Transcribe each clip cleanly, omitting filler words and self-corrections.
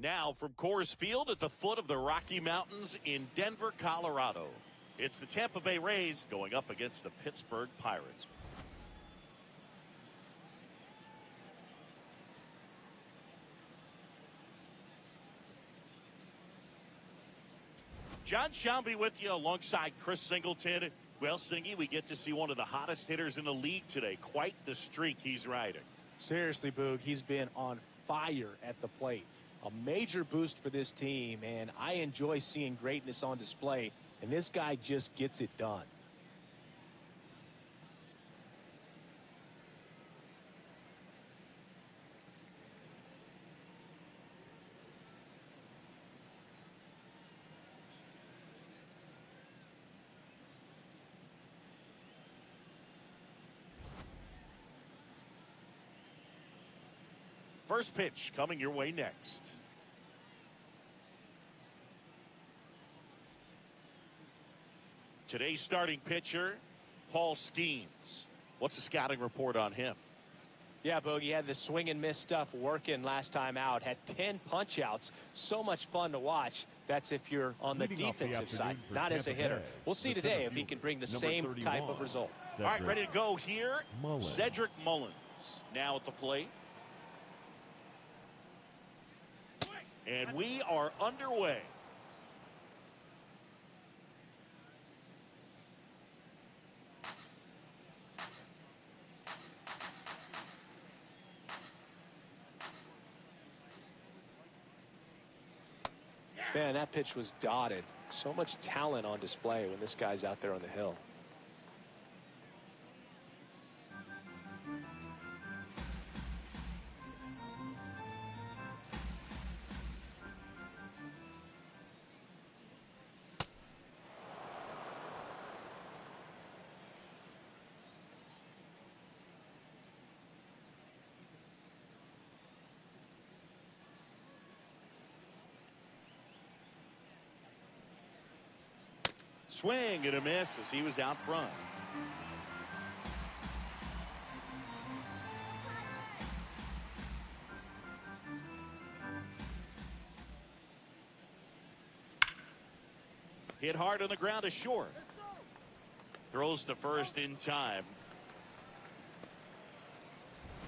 Now from Coors Field at the foot of the Rocky Mountains in Denver, Colorado, it's the Tampa Bay Rays going up against the Pittsburgh Pirates. John Shelby with you alongside Chris Singleton. Well, Singy, we get to see one of the hottest hitters in the league today. Quite the streak he's riding. Seriously, Boog, he's been on fire at the plate. A major boost for this team, and I enjoy seeing greatness on display, and this guy just gets it done. First pitch coming your way next. Today's starting pitcher, Paul Skeens. What's the scouting report on him? Yeah, Bogey had the swing and miss stuff working last time out. Had 10 punch outs. So much fun to watch. That's if you're on the defensive side, not as a hitter. We'll see today if he can bring the same type of result. All right, ready to go here. Cedric Mullins now at the plate. And we are underway. Man, that pitch was dotted. So much talent on display when this guy's out there on the hill. Swing and a miss as he was out front. Hit hard on the ground to short. Throws to first in time.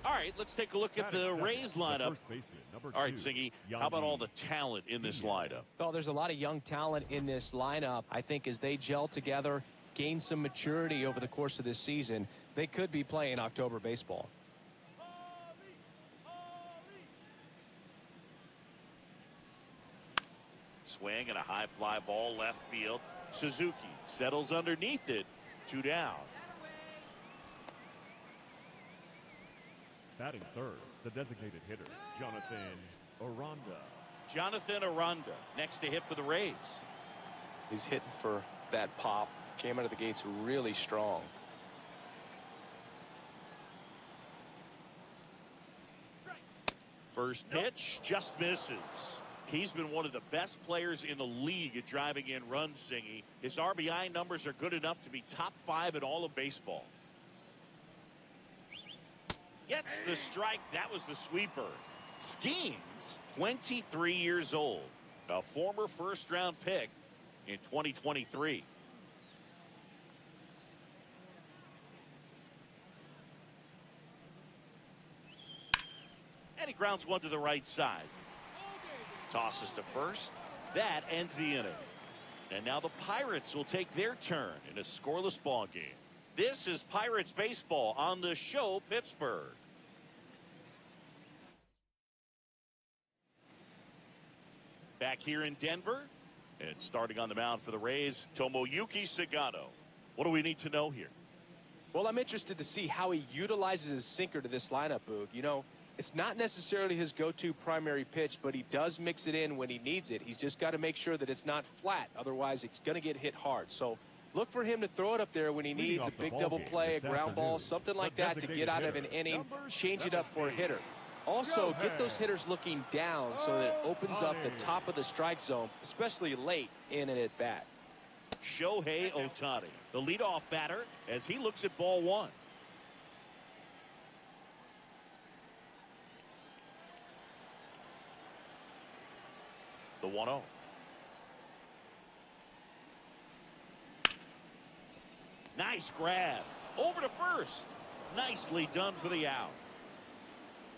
All right, let's take a look at the Rays lineup. All right, Siggy, how about all the talent in this lineup? Well, there's a lot of young talent in this lineup. I think as they gel together, gain some maturity over the course of this season, they could be playing October baseball. Swing and a high fly ball left field. Suzuki settles underneath it. 2 down. Batting third, the designated hitter, Jonathan Aranda. Jonathan Aranda next to hit for the Rays. He's hitting for that pop. Came out of the gates really strong. First pitch just misses. He's been one of the best players in the league at driving in runs, Singy. His RBI numbers are good enough to be top 5 in all of baseball. Gets the strike. That was the sweeper. Skeens, 23 years old, a former first-round pick in 2023. And he grounds one to the right side. Tosses to first. That ends the inning. And now the Pirates will take their turn in a scoreless ball game. This is Pirates baseball on the show, Pittsburgh. Back here in Denver, and starting on the mound for the Rays, Tomoyuki Sagano. What do we need to know here? Well, I'm interested to see how he utilizes his sinker to this lineup, Boog. You know, it's not necessarily his go-to primary pitch, but he does mix it in when he needs it. He's just got to make sure that it's not flat. Otherwise, it's going to get hit hard. So look for him to throw it up there when he needs a big double play, a ground ball, something like that to get out of an inning, change it up for a hitter. Also, get those hitters looking down so that it opens up the top of the strike zone, especially late in an at-bat. Shohei Ohtani, the leadoff batter, as he looks at ball one. The 1-0. Nice grab. Over to first. Nicely done for the out.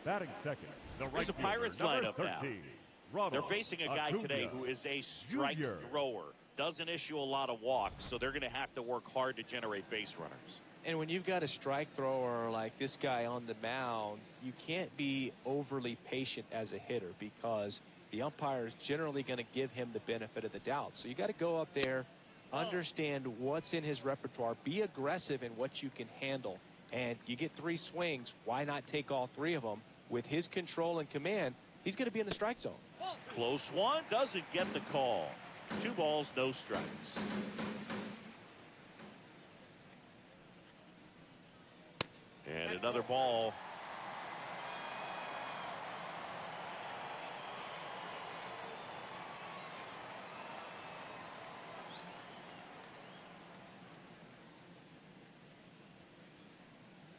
Batting second, the There's a right Pirates fielder, lineup number now. 13, They're Ronald facing a guy Acuna today who is a strike Jr. thrower. Doesn't issue a lot of walks, so they're going to have to work hard to generate base runners. And when you've got a strike thrower like this guy on the mound, you can't be overly patient as a hitter because the umpire is generally going to give him the benefit of the doubt. So you got to go up there, understand what's in his repertoire, be aggressive in what you can handle. And you get 3 swings, why not take all 3 of them? With his control and command, he's going to be in the strike zone. Close one, doesn't get the call. 2 balls, no strikes. And another ball.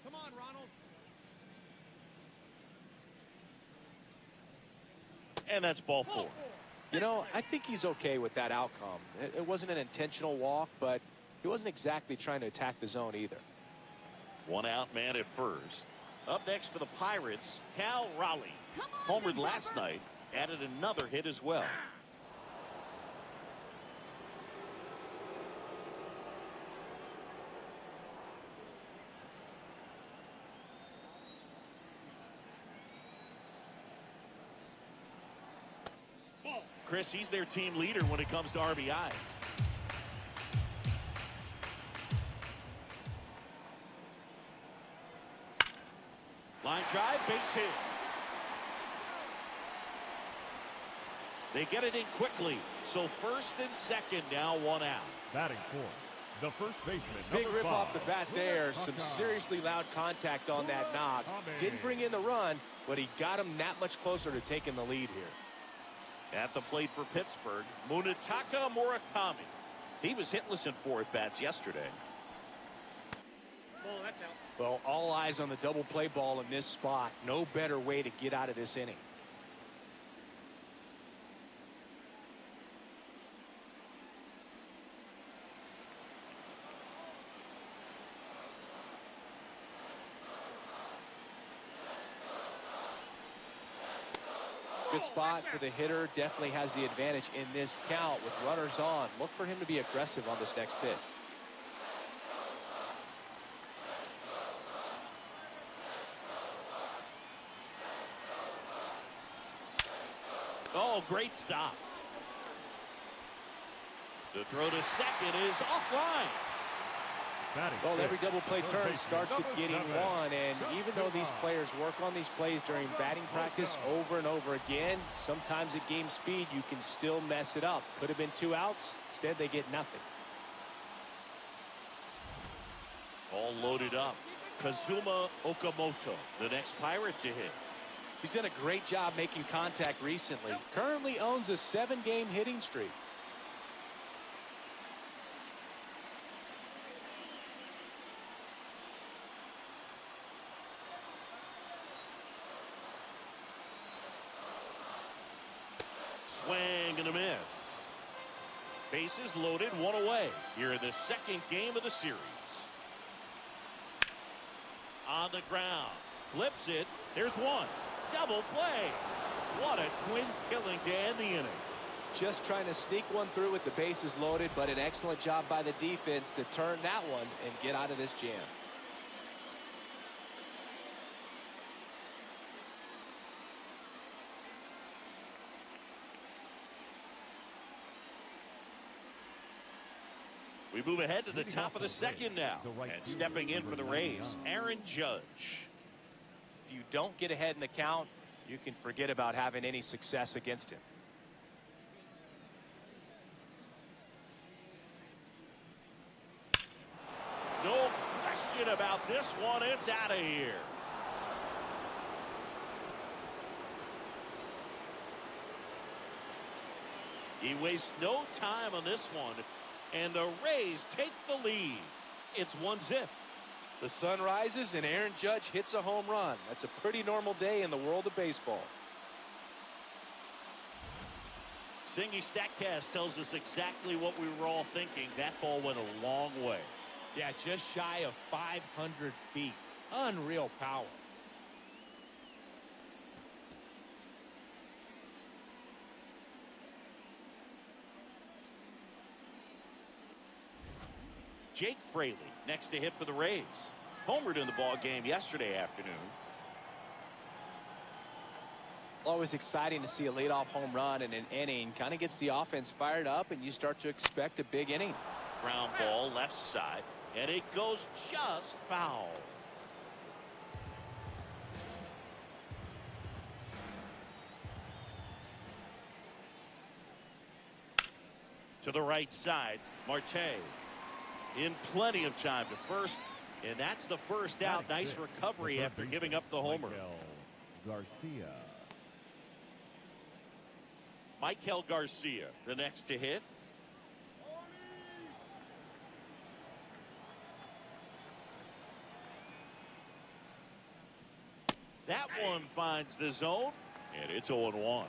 Come on, Ronald. And that's ball 4. You know, I think he's okay with that outcome. It wasn't an intentional walk, but he wasn't exactly trying to attack the zone either. 1 out, man at first. Up next for the Pirates, Cal Raleigh. Homered last night, added another hit as well. Chris, he's their team leader when it comes to RBI. Line drive, base hit. They get it in quickly. So first and second, now 1 out. Batting fourth, the first baseman, Big number rip 5, off the bat there. Some seriously loud contact on that knock. Didn't bring in the run, but he got him that much closer to taking the lead here. At the plate for Pittsburgh, Munetaka Murakami. He was hitless in 4 at-bats yesterday. Ball, that's out. Well, all eyes on the double play ball in this spot. No better way to get out of this inning. Good spot for the hitter. Definitely has the advantage in this count with runners on. Look for him to be aggressive on this next pitch. Oh, great stop. The throw to second is offline. Well, every double play turn starts with getting 1, and even though these players work on these plays during batting practice over and over again, sometimes at game speed you can still mess it up. Could have been 2 outs. Instead, they get nothing. All loaded up. Kazuma Okamoto, the next Pirate to hit. He's done a great job making contact recently. Currently owns a 7-game hitting streak. Swing and a miss. Bases loaded, 1 away here in the second game of the series. On the ground, flips it. There's 1. Double play. What a twin killing to end the inning. Just trying to sneak one through with the bases loaded, but an excellent job by the defense to turn that one and get out of this jam. We move ahead to the top of the second now. And stepping in for the Rays, Aaron Judge. If you don't get ahead in the count, you can forget about having any success against him. No question about this one. It's out of here. He wastes no time on this one. And the Rays take the lead. It's 1-0. The sun rises and Aaron Judge hits a home run. That's a pretty normal day in the world of baseball. Singy StatCast tells us exactly what we were all thinking. That ball went a long way. Yeah, just shy of 500 feet. Unreal power. Jake Fraley next to hit for the Rays. Homered in the ball game yesterday afternoon. Always exciting to see a leadoff home run in an inning. Kind of gets the offense fired up, and you start to expect a big inning. Ground ball left side, and it goes just foul. To the right side, Marte in plenty of time to first, and that's the first out. Nice recovery after giving up the homer. Michael Garcia, the next to hit. That one finds the zone, and it's 0-1.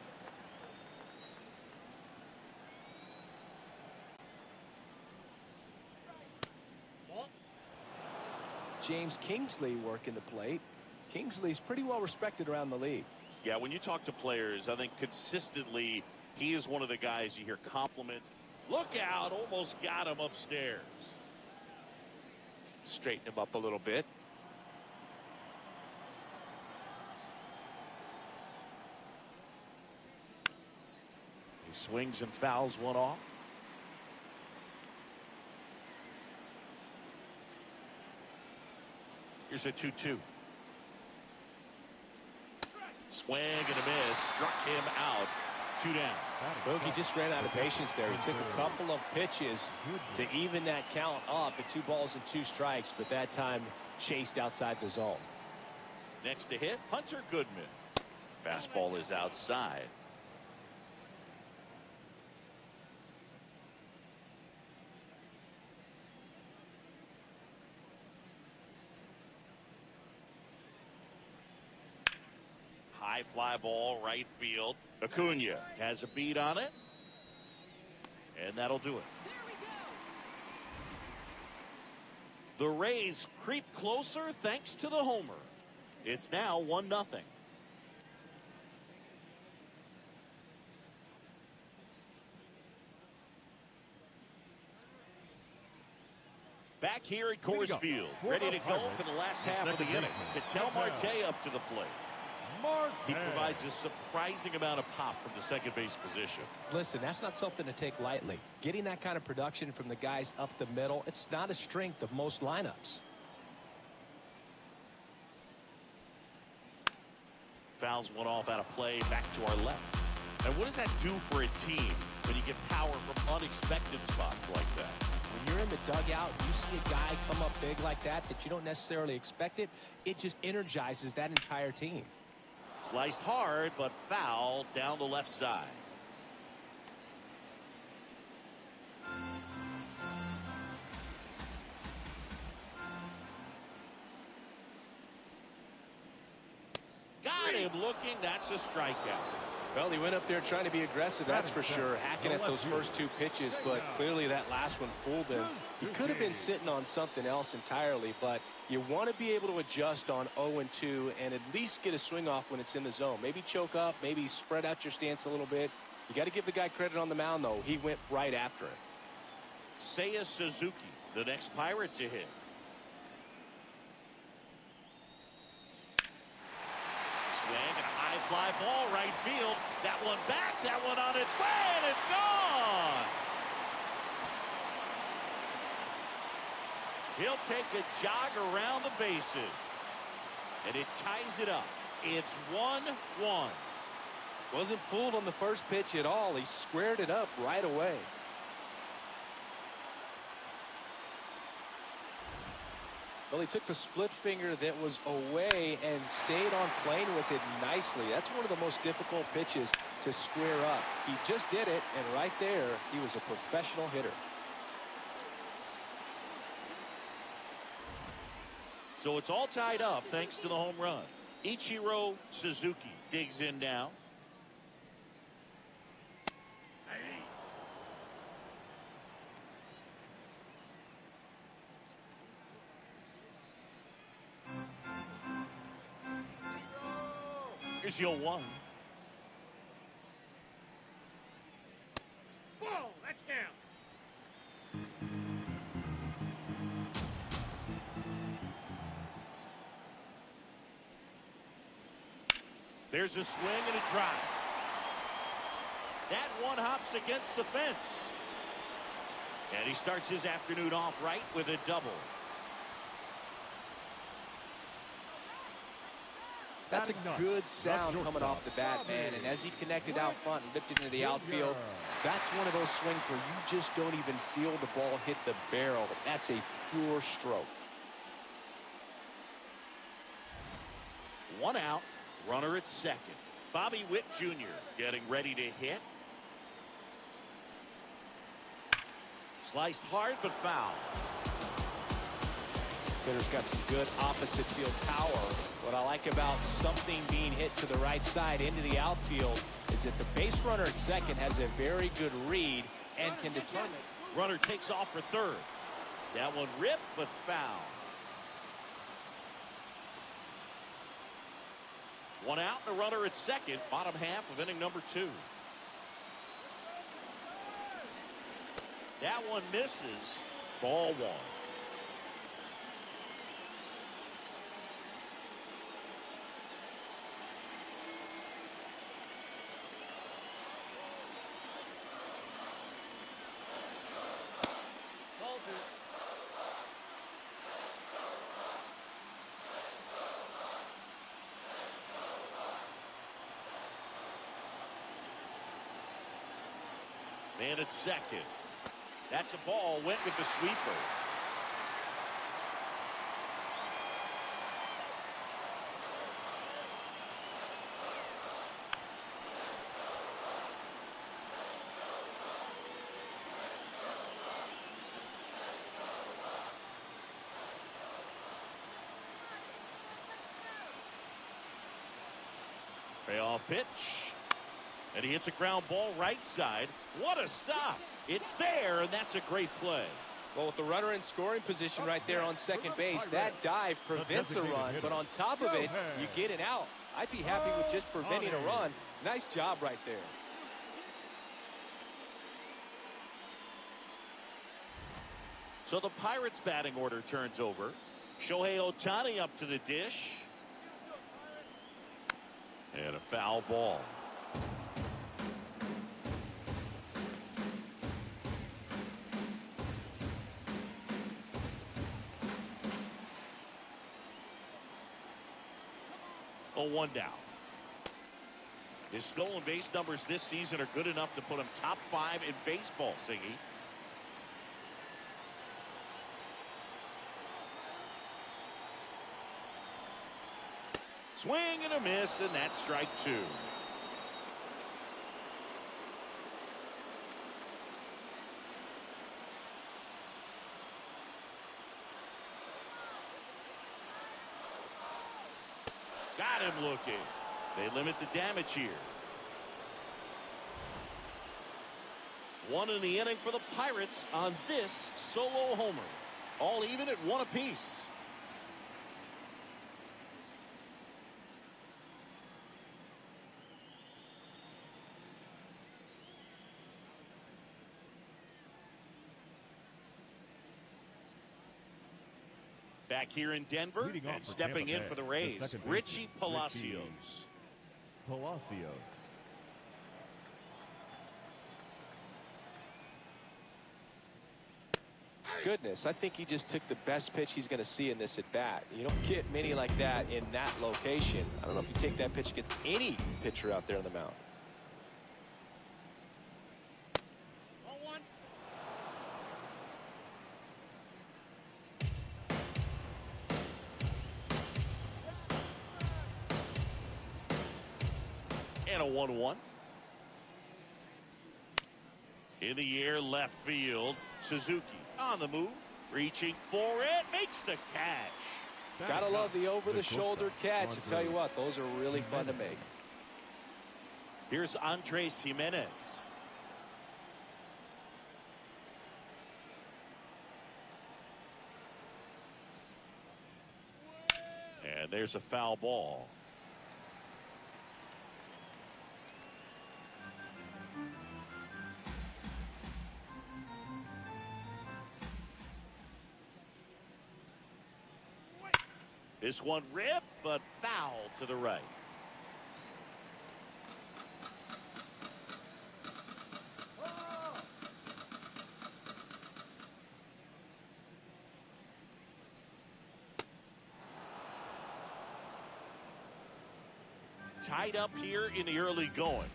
James Kingsley working the plate. Kingsley's pretty well respected around the league. Yeah, when you talk to players, I think consistently he is one of the guys you hear compliment. Look out, almost got him upstairs. Straighten him up a little bit. He swings and fouls one off. Here's a 2-2. Swing and a miss. Struck him out. 2 down. Bogey just ran out of patience there. He took a couple of pitches to even that count up at 2 balls and 2 strikes, but that time chased outside the zone. Next to hit, Hunter Goodman. Fastball is outside. High fly ball, right field. Acuna has a beat on it. And that'll do it. The Rays creep closer thanks to the homer. It's now 1-0. Back here at Coors Field, ready to go for the last half of the inning. Ketel Marte up to the plate. He provides a surprising amount of pop from the second base position. Listen, that's not something to take lightly. Getting that kind of production from the guys up the middle, it's not a strength of most lineups. Fouls one off out of play, back to our left. And what does that do for a team when you get power from unexpected spots like that? When you're in the dugout, you see a guy come up big like that you don't necessarily expect it. It just energizes that entire team. Sliced hard, but foul down the left side. Got him looking. That's a strikeout. Well, he went up there trying to be aggressive, that's for sure, hacking at those first 2 pitches, but clearly that last one fooled him. He could have been sitting on something else entirely, but you want to be able to adjust on 0-2 and at least get a swing off when it's in the zone. Maybe choke up, maybe spread out your stance a little bit. You got to give the guy credit on the mound, though. He went right after it. Seiya Suzuki, the next Pirate to hit. Swing and a high fly ball right field. That one back, that one on its way, and it's gone. He'll take a jog around the bases, and it ties it up. It's 1-1. Wasn't fooled on the first pitch at all. He squared it up right away. Well, he took the split finger that was away and stayed on playing with it nicely. That's one of the most difficult pitches to square up. He just did it, and right there, he was a professional hitter. So it's all tied up thanks to the home run. Ichiro Suzuki digs in now. Here's your 1. Ball, that's down. There's a swing and a drive. That one hops against the fence. And he starts his afternoon off right with a double. That's a good sound coming off the bat, man. And as he connected out front and lifted into the outfield, that's one of those swings where you just don't even feel the ball hit the barrel. That's a pure stroke. 1 out, runner at second. Bobby Witt Jr. getting ready to hit. Sliced hard but foul. Hitter's got some good opposite field power. What I like about something being hit to the right side into the outfield is that the base runner at second has a very good read and can determine. Runner takes off for third. That one ripped but foul. 1 out and a runner at second, bottom half of inning number 2. That one misses. Ball 1. Ball 2. Man at second. That's a ball. Went with the sweeper. Payoff pitch. And he hits a ground ball right side. What a stop. It's there, and that's a great play. Well, with the runner in scoring position right there on second base, that dive prevents a run, but on top of it, you get an out. I'd be happy with just preventing a run. Nice job right there. So the Pirates batting order turns over. Shohei Ohtani up to the dish. And a foul ball. A 1 down. His stolen base numbers this season are good enough to put him top 5 in baseball, Siggy. Swing and a miss, and that's strike 2. Got him looking. They limit the damage here. 1 in the inning for the Pirates on this solo homer. All even at 1 apiece. Back here in Denver and stepping in for the Rays, Richie Palacios. Goodness, I think he just took the best pitch he's going to see in this at bat. You don't get many like that in that location. I don't know if you take that pitch against any pitcher out there on the mound. Ball 1. And a 1-1. In the air, left field. Suzuki on the move, reaching for it, makes the catch. Gotta love the over-the-shoulder catch. I tell you what, those are really fun to make. Here's Andres Jimenez. And there's a foul ball. This one ripped, but foul to the right. Tied up here in the early going.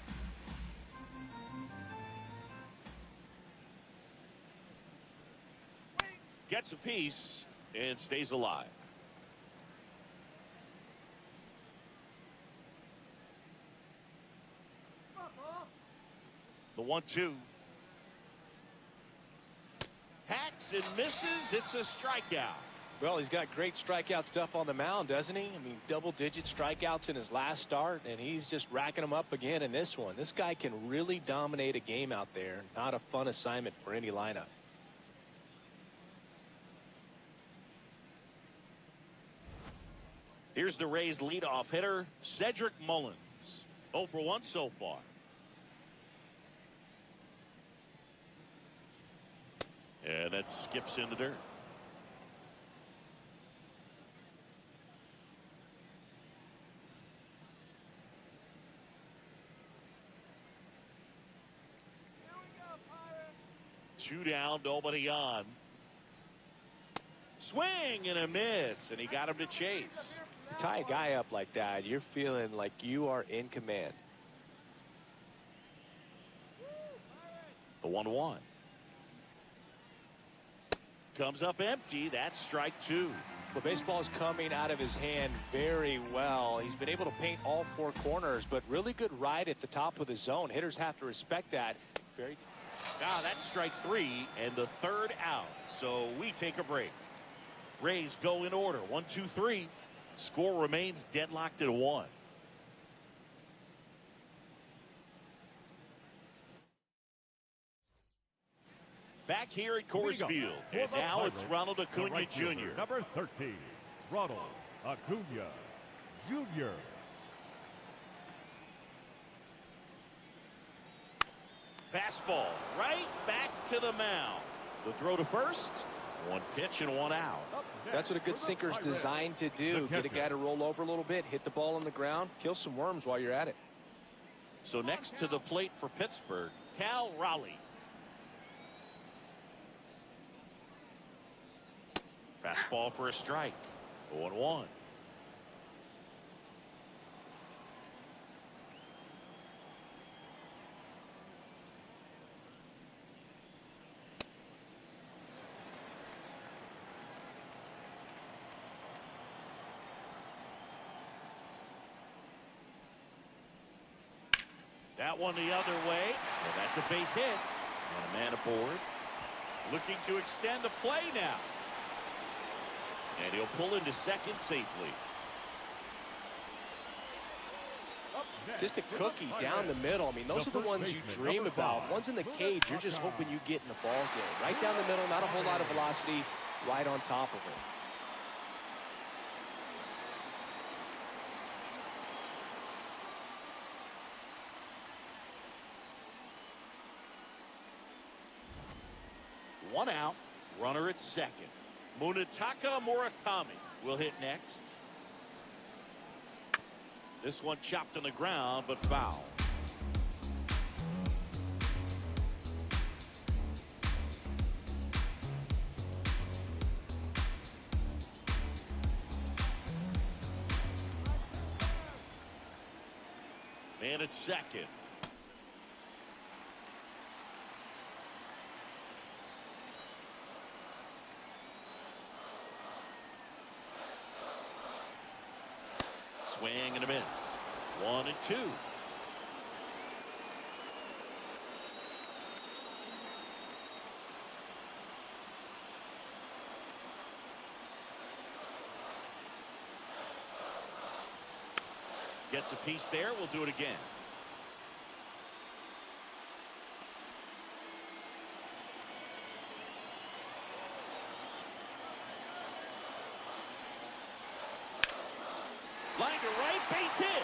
Gets a piece and stays alive. The 1-2. Hacks and misses. It's a strikeout. Well, he's got great strikeout stuff on the mound, doesn't he? I mean, double-digit strikeouts in his last start, and he's just racking them up again in this one. This guy can really dominate a game out there. Not a fun assignment for any lineup. Here's the Rays' leadoff hitter, Cedric Mullins. 0 for 1 so far. And that skips in the dirt. Two down, nobody on. Swing and a miss, and he got him to chase. You tie a guy up like that, you're feeling like you are in command. The 1-1. Comes up empty. That's strike 2. The baseball is coming out of his hand very well. He's been able to paint all 4 corners, but really good ride at the top of the zone. Hitters have to respect that. Very. Now that's strike 3 and the 3rd out. So we take a break. Rays go in order. 1, 2, 3. Score remains deadlocked at 1. Back here at Coors Field, and now it's Ronald Acuna Jr. Number 13, Ronald Acuna Jr. Fastball right back to the mound. The throw to first. 1 pitch and 1 out. That's what a good sinker's designed to do. Get a guy to roll over a little bit, hit the ball on the ground, kill some worms while you're at it. So next to the plate for Pittsburgh, Cal Raleigh. Fastball for a strike. 0-1. That one the other way. And that's a base hit. And a man aboard. Looking to extend the play now. And he'll pull into second safely. Just a cookie down the middle. I mean, those are the ones you dream about. Ones in the cage, you're just hoping you get in the ball game. Right down the middle, not a whole lot of velocity, right on top of it. One out, runner at second. Munetaka Murakami will hit next. This one chopped on the ground, but foul. Man at second. Swing and a miss. 1 and 2. Gets a piece there. We'll do it again. Line to right, base hit.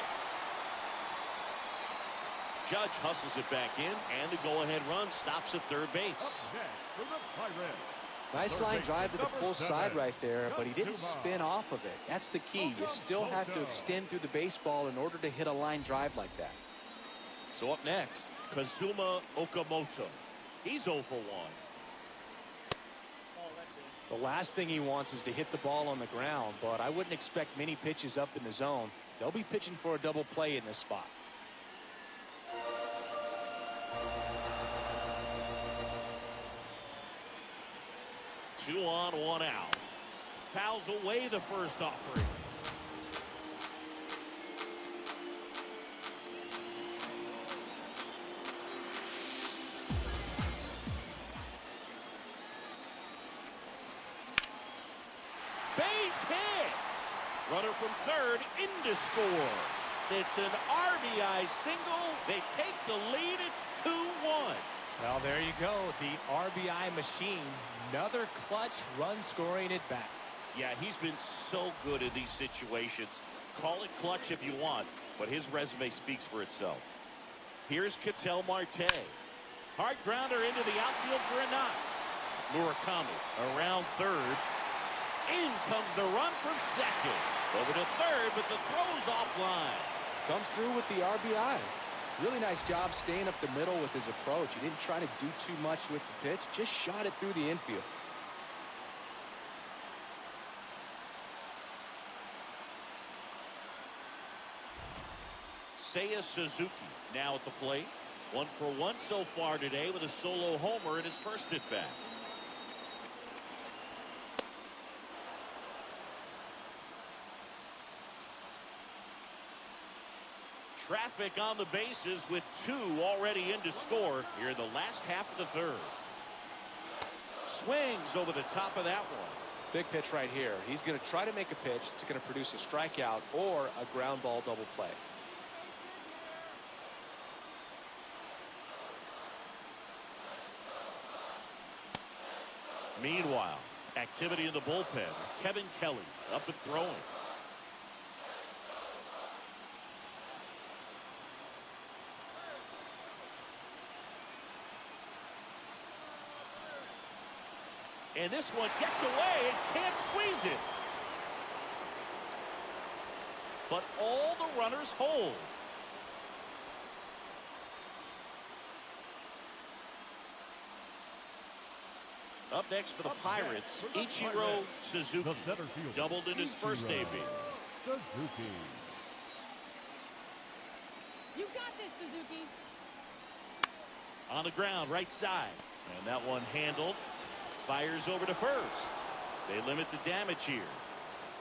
Judge hustles it back in, and the go-ahead run stops at third base. Up next for the Pirates, Nice line drive to the pull side right there, but he didn't spin off of it. That's the key. You still have to extend through the baseball in order to hit a line drive like that. So up next, Kazuma Okamoto. He's 0 for 1. The last thing he wants is to hit the ball on the ground, but I wouldn't expect many pitches up in the zone. They'll be pitching for a double play in this spot. 2 on, 1 out. Fouls away the first offering. Base hit. Runner from third in to score. It's an RBI single. They take the lead. It's 2-1. Well, there you go. The RBI machine. Another clutch run scoring at bat. Yeah, he's been so good in these situations. Call it clutch if you want, but his resume speaks for itself. Here's Ketel Marte. Hard grounder into the outfield for a knock. Murakami around third. In comes the run from second. Over to third, but the throw's offline. Comes through with the RBI. Really nice job staying up the middle with his approach. He didn't try to do too much with the pitch, just shot it through the infield. Seiya Suzuki now at the plate. 1 for 1 so far today with a solo homer in his first at bat. Traffic on the bases with 2 already in to score here in the last half of the third. Swings over the top of that one. Big pitch right here. He's going to try to make a pitch that's going to produce a strikeout or a ground ball double play. Meanwhile, activity in the bullpen. Kevin Kelly up and throwing. And this one gets away and can't squeeze it. But all the runners hold. Up next for the Pirates, Ichiro Suzuki. Doubled in his first AB. Suzuki. You got this, Suzuki. On the ground, right side. And that one handled. Fires over to first. They limit the damage here.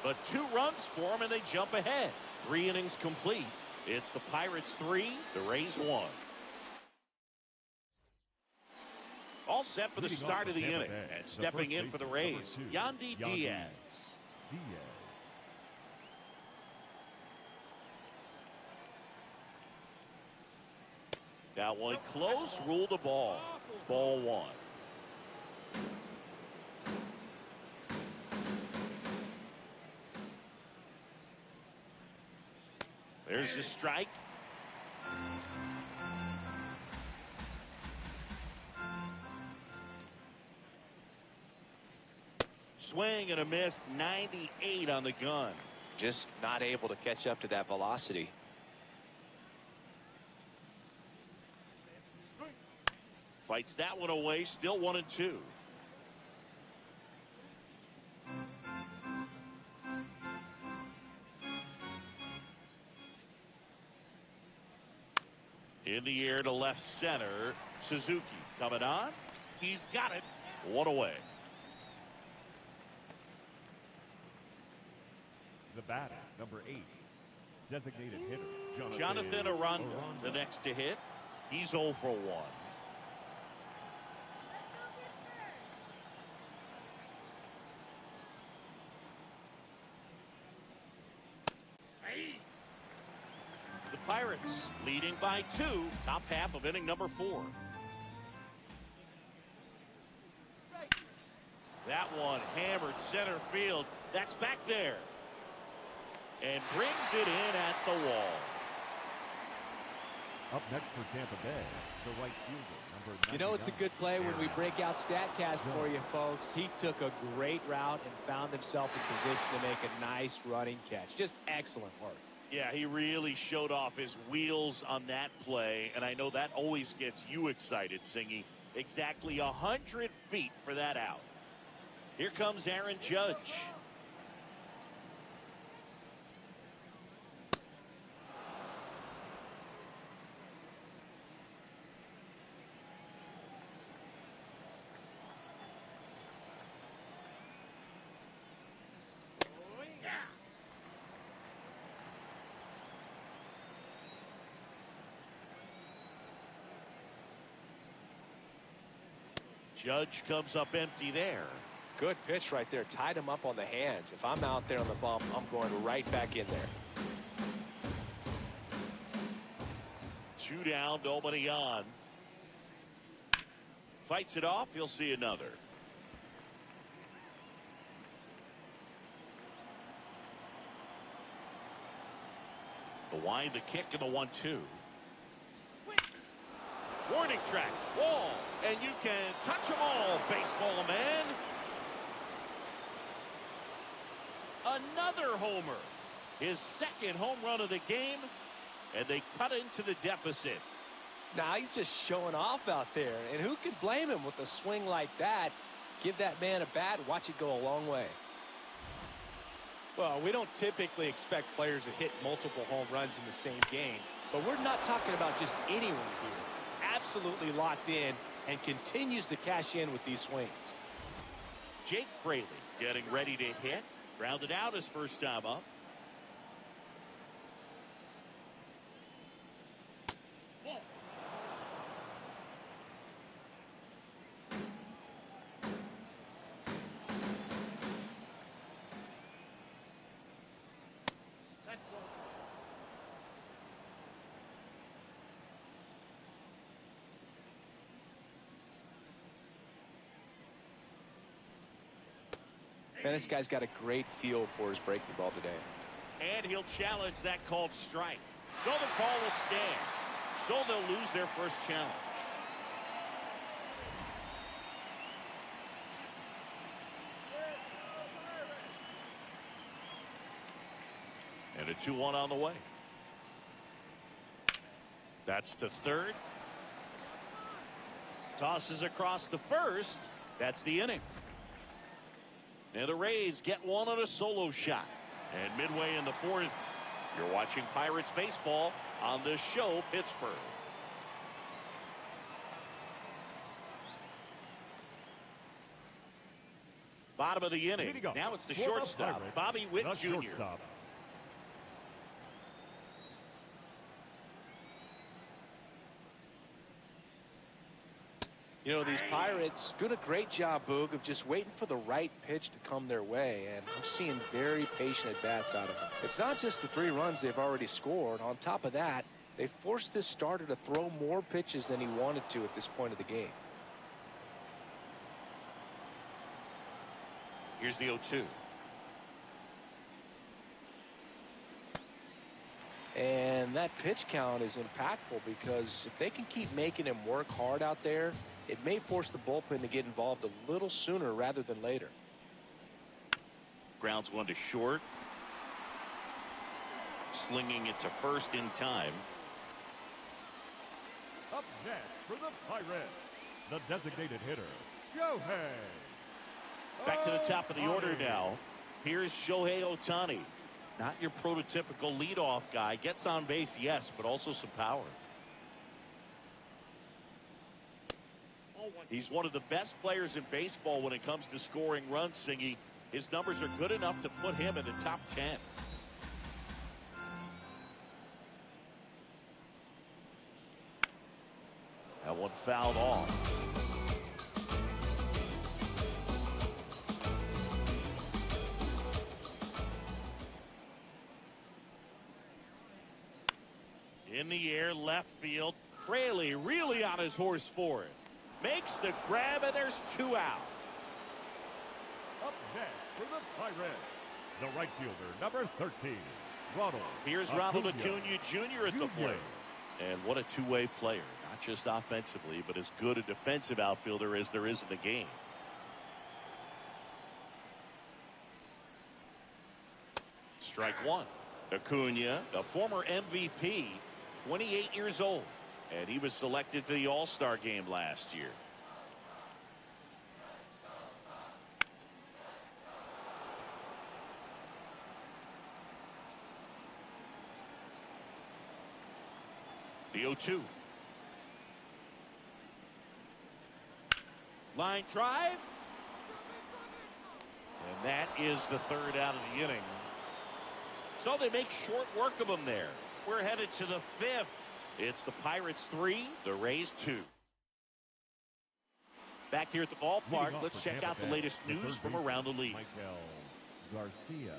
But 2 runs for them and they jump ahead. 3 innings complete. It's the Pirates 3, the Rays 1. All set for the start of the inning. And stepping in for the Rays, Yandy Diaz. That one close, rule the ball. Ball 1. There's the strike. Swing and a miss, 98 on the gun. Just not able to catch up to that velocity. Fights that one away, still 1-2. In the air to left center. Suzuki coming on. He's got it. 1 away. The batter, number 8, designated hitter, Jonathan Aranda, the next to hit. He's 0 for 1. The Pirates leading by 2, top half of inning number 4. That one hammered center field. That's back there. And brings it in at the wall. Up next for Tampa Bay, the right fielder, You know, it's a good play when we break out StatCast for you, folks. He took a great route and found himself in position to make a nice running catch. Just excellent work. Yeah, he really showed off his wheels on that play, and I know that always gets you excited, Singy. Exactly 100 feet for that out. Here comes Aaron Judge. Judge comes up empty there. Good pitch right there. Tied him up on the hands. If I'm out there on the bump, I'm going right back in there. 2 down, nobody on. Fights it off. He'll see another. The wind, the kick, and the 1-2. Warning track, wall, and you can touch them all, baseball man. Another homer. His second home run of the game, and they cut into the deficit. Now he's just showing off out there, and who can blame him with a swing like that? Give that man a bat, watch it go a long way. Well, we don't typically expect players to hit multiple home runs in the same game, but we're not talking about just anyone here. Absolutely locked in and continues to cash in with these swings. Jake Fraley getting ready to hit. Grounded out his first time up. Man, this guy's got a great feel for his breaking ball today. And he'll challenge that called strike. So the call will stand. So they'll lose their first challenge. And a 2-1 on the way. That's to third. Tosses across to first. That's the inning. And the Rays get one on a solo shot. And midway in the fourth, you're watching Pirates baseball on the show, Pittsburgh. Bottom of the inning. Now it's the shortstop, Bobby Witt Jr. You know, these Pirates doing a great job, Boog, of just waiting for the right pitch to come their way, and I'm seeing very patient at-bats out of them. It's not just the 3 runs they've already scored. On top of that, they forced this starter to throw more pitches than he wanted to at this point of the game. Here's the 0-2. And that pitch count is impactful because if they can keep making him work hard out there, it may force the bullpen to get involved a little sooner rather than later. Grounds one to short. Slinging it to first in time. Up next for the Pirates, the designated hitter, Shohei. Back to the top of the order now. Here's Shohei Ohtani. Not your prototypical leadoff guy. Gets on base, yes, but also some power. He's one of the best players in baseball when it comes to scoring runs, Singy. His numbers are good enough to put him in the top 10. That one fouled off. In the air, left field. Fraley really on his horse for it. Makes the grab, and there's 2 out. Up next for the Pirates, the right fielder, number 13, Ronald. Here's Ronald Acuna Jr. at the plate. And what a two-way player. Not not just offensively, but as good a defensive outfielder as there is in the game. Strike one. Acuna, the former MVP, 28 years old, and he was selected to the All-Star game last year. The 0-2. Line drive. And that is the third out of the inning. So they make short work of them there. We're headed to the fifth. It's the Pirates 3, the Rays 2. Back here at the ballpark, let's check out the latest news from around the league. Garcia.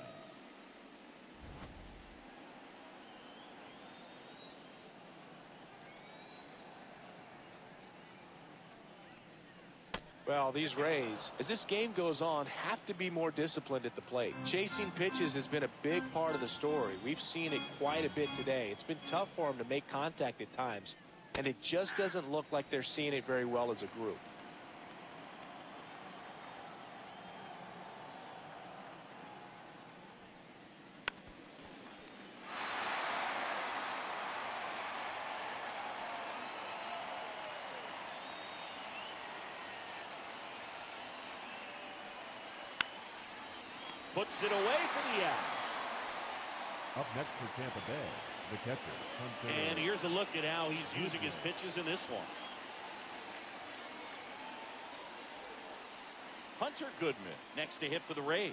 Well, these Rays, as this game goes on, have to be more disciplined at the plate. Chasing pitches has been a big part of the story. We've seen it quite a bit today. It's been tough for them to make contact at times, and it just doesn't look like they're seeing it very well as a group. Puts it away for the out. Up next for Tampa Bay, the catcher. And here's a look at how he's using his pitches in this one. Hunter Goodman next to hit for the Rays.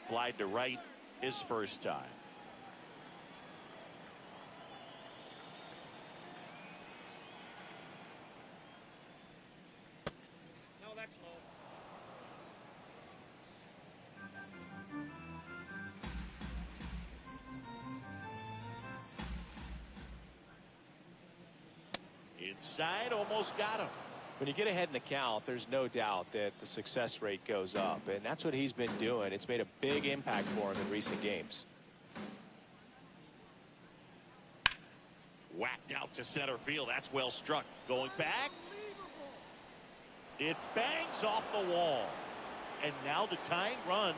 Flied to right his first time. No, that's low. Inside, almost got him. When you get ahead in the count, there's no doubt that the success rate goes up, and that's what he's been doing. It's made a big impact for him in recent games. Whacked out to center field. That's well struck. Going back. It bangs off the wall. And now the tying run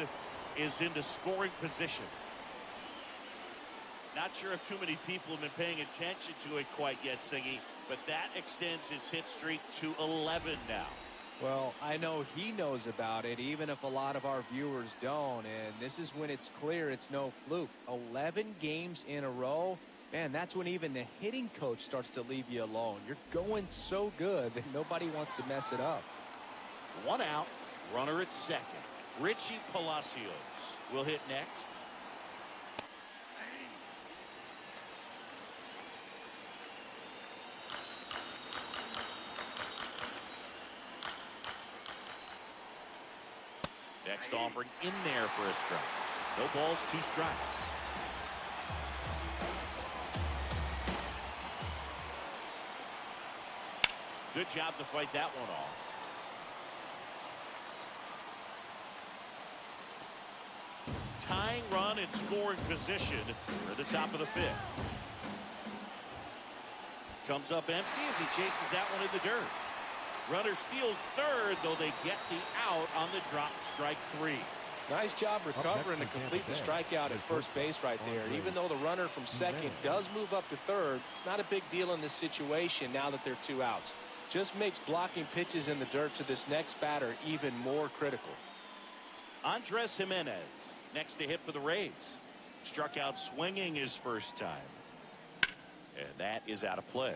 is into scoring position. Not sure if too many people have been paying attention to it quite yet, Singy, but that extends his hit streak to 11 now. Well, I know he knows about it, even if a lot of our viewers don't, and this is when it's clear it's no fluke. 11 games in a row, man, that's when even the hitting coach starts to leave you alone. You're going so good that nobody wants to mess it up. One out, runner at second. Richie Palacios will hit next. Next offering in there for a strike. No balls, 2 strikes. Good job to fight that one off. Tying run and scoring position for the top of the 5th. Comes up empty as he chases that one in the dirt. Runner steals third, though they get the out on the drop, strike 3. Nice job recovering to complete the strikeout at first base right there. And even though the runner from second does move up to third, it's not a big deal in this situation now that there are 2 outs. Just makes blocking pitches in the dirt to this next batter even more critical. Andres Jimenez next to hit for the Rays. Struck out swinging his first time. And that is out of play.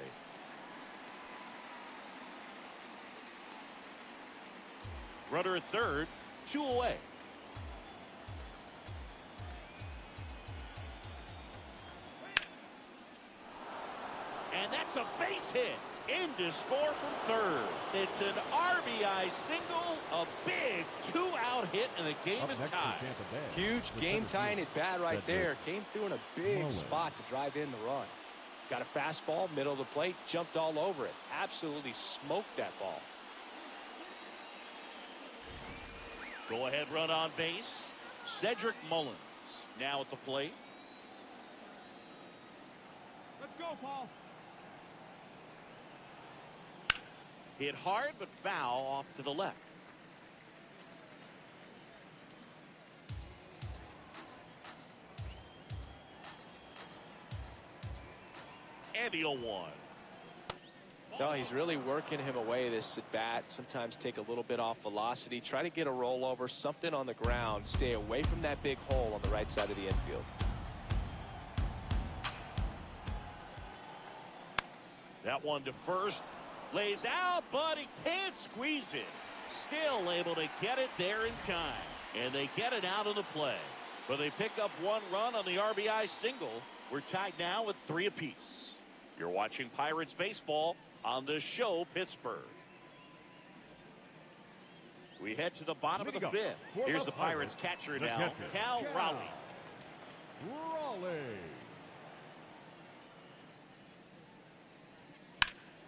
Runner at third, 2 away. And that's a base hit. In to score from third. It's an RBI single, a big 2-out hit, and the game is tied. Huge game-tying at bat right there. Came through in a big spot to drive in the run. Got a fastball, middle of the plate, jumped all over it. Absolutely smoked that ball. Go ahead run on base. Cedric Mullins now at the plate. Let's go, Paul. Hit hard, but foul off to the left. And the 0-1. No, he's really working him away this at bat. Sometimes take a little bit off velocity. Try to get a rollover, something on the ground. Stay away from that big hole on the right side of the infield. That one to first. Lays out, but he can't squeeze it. Still able to get it there in time. And they get it out of the play. But they pick up one run on the RBI single. We're tied now with 3 apiece. You're watching Pirates baseball on the show, Pittsburgh. We head to the bottom of the 5th. Here's the Pirates catcher now, Raleigh.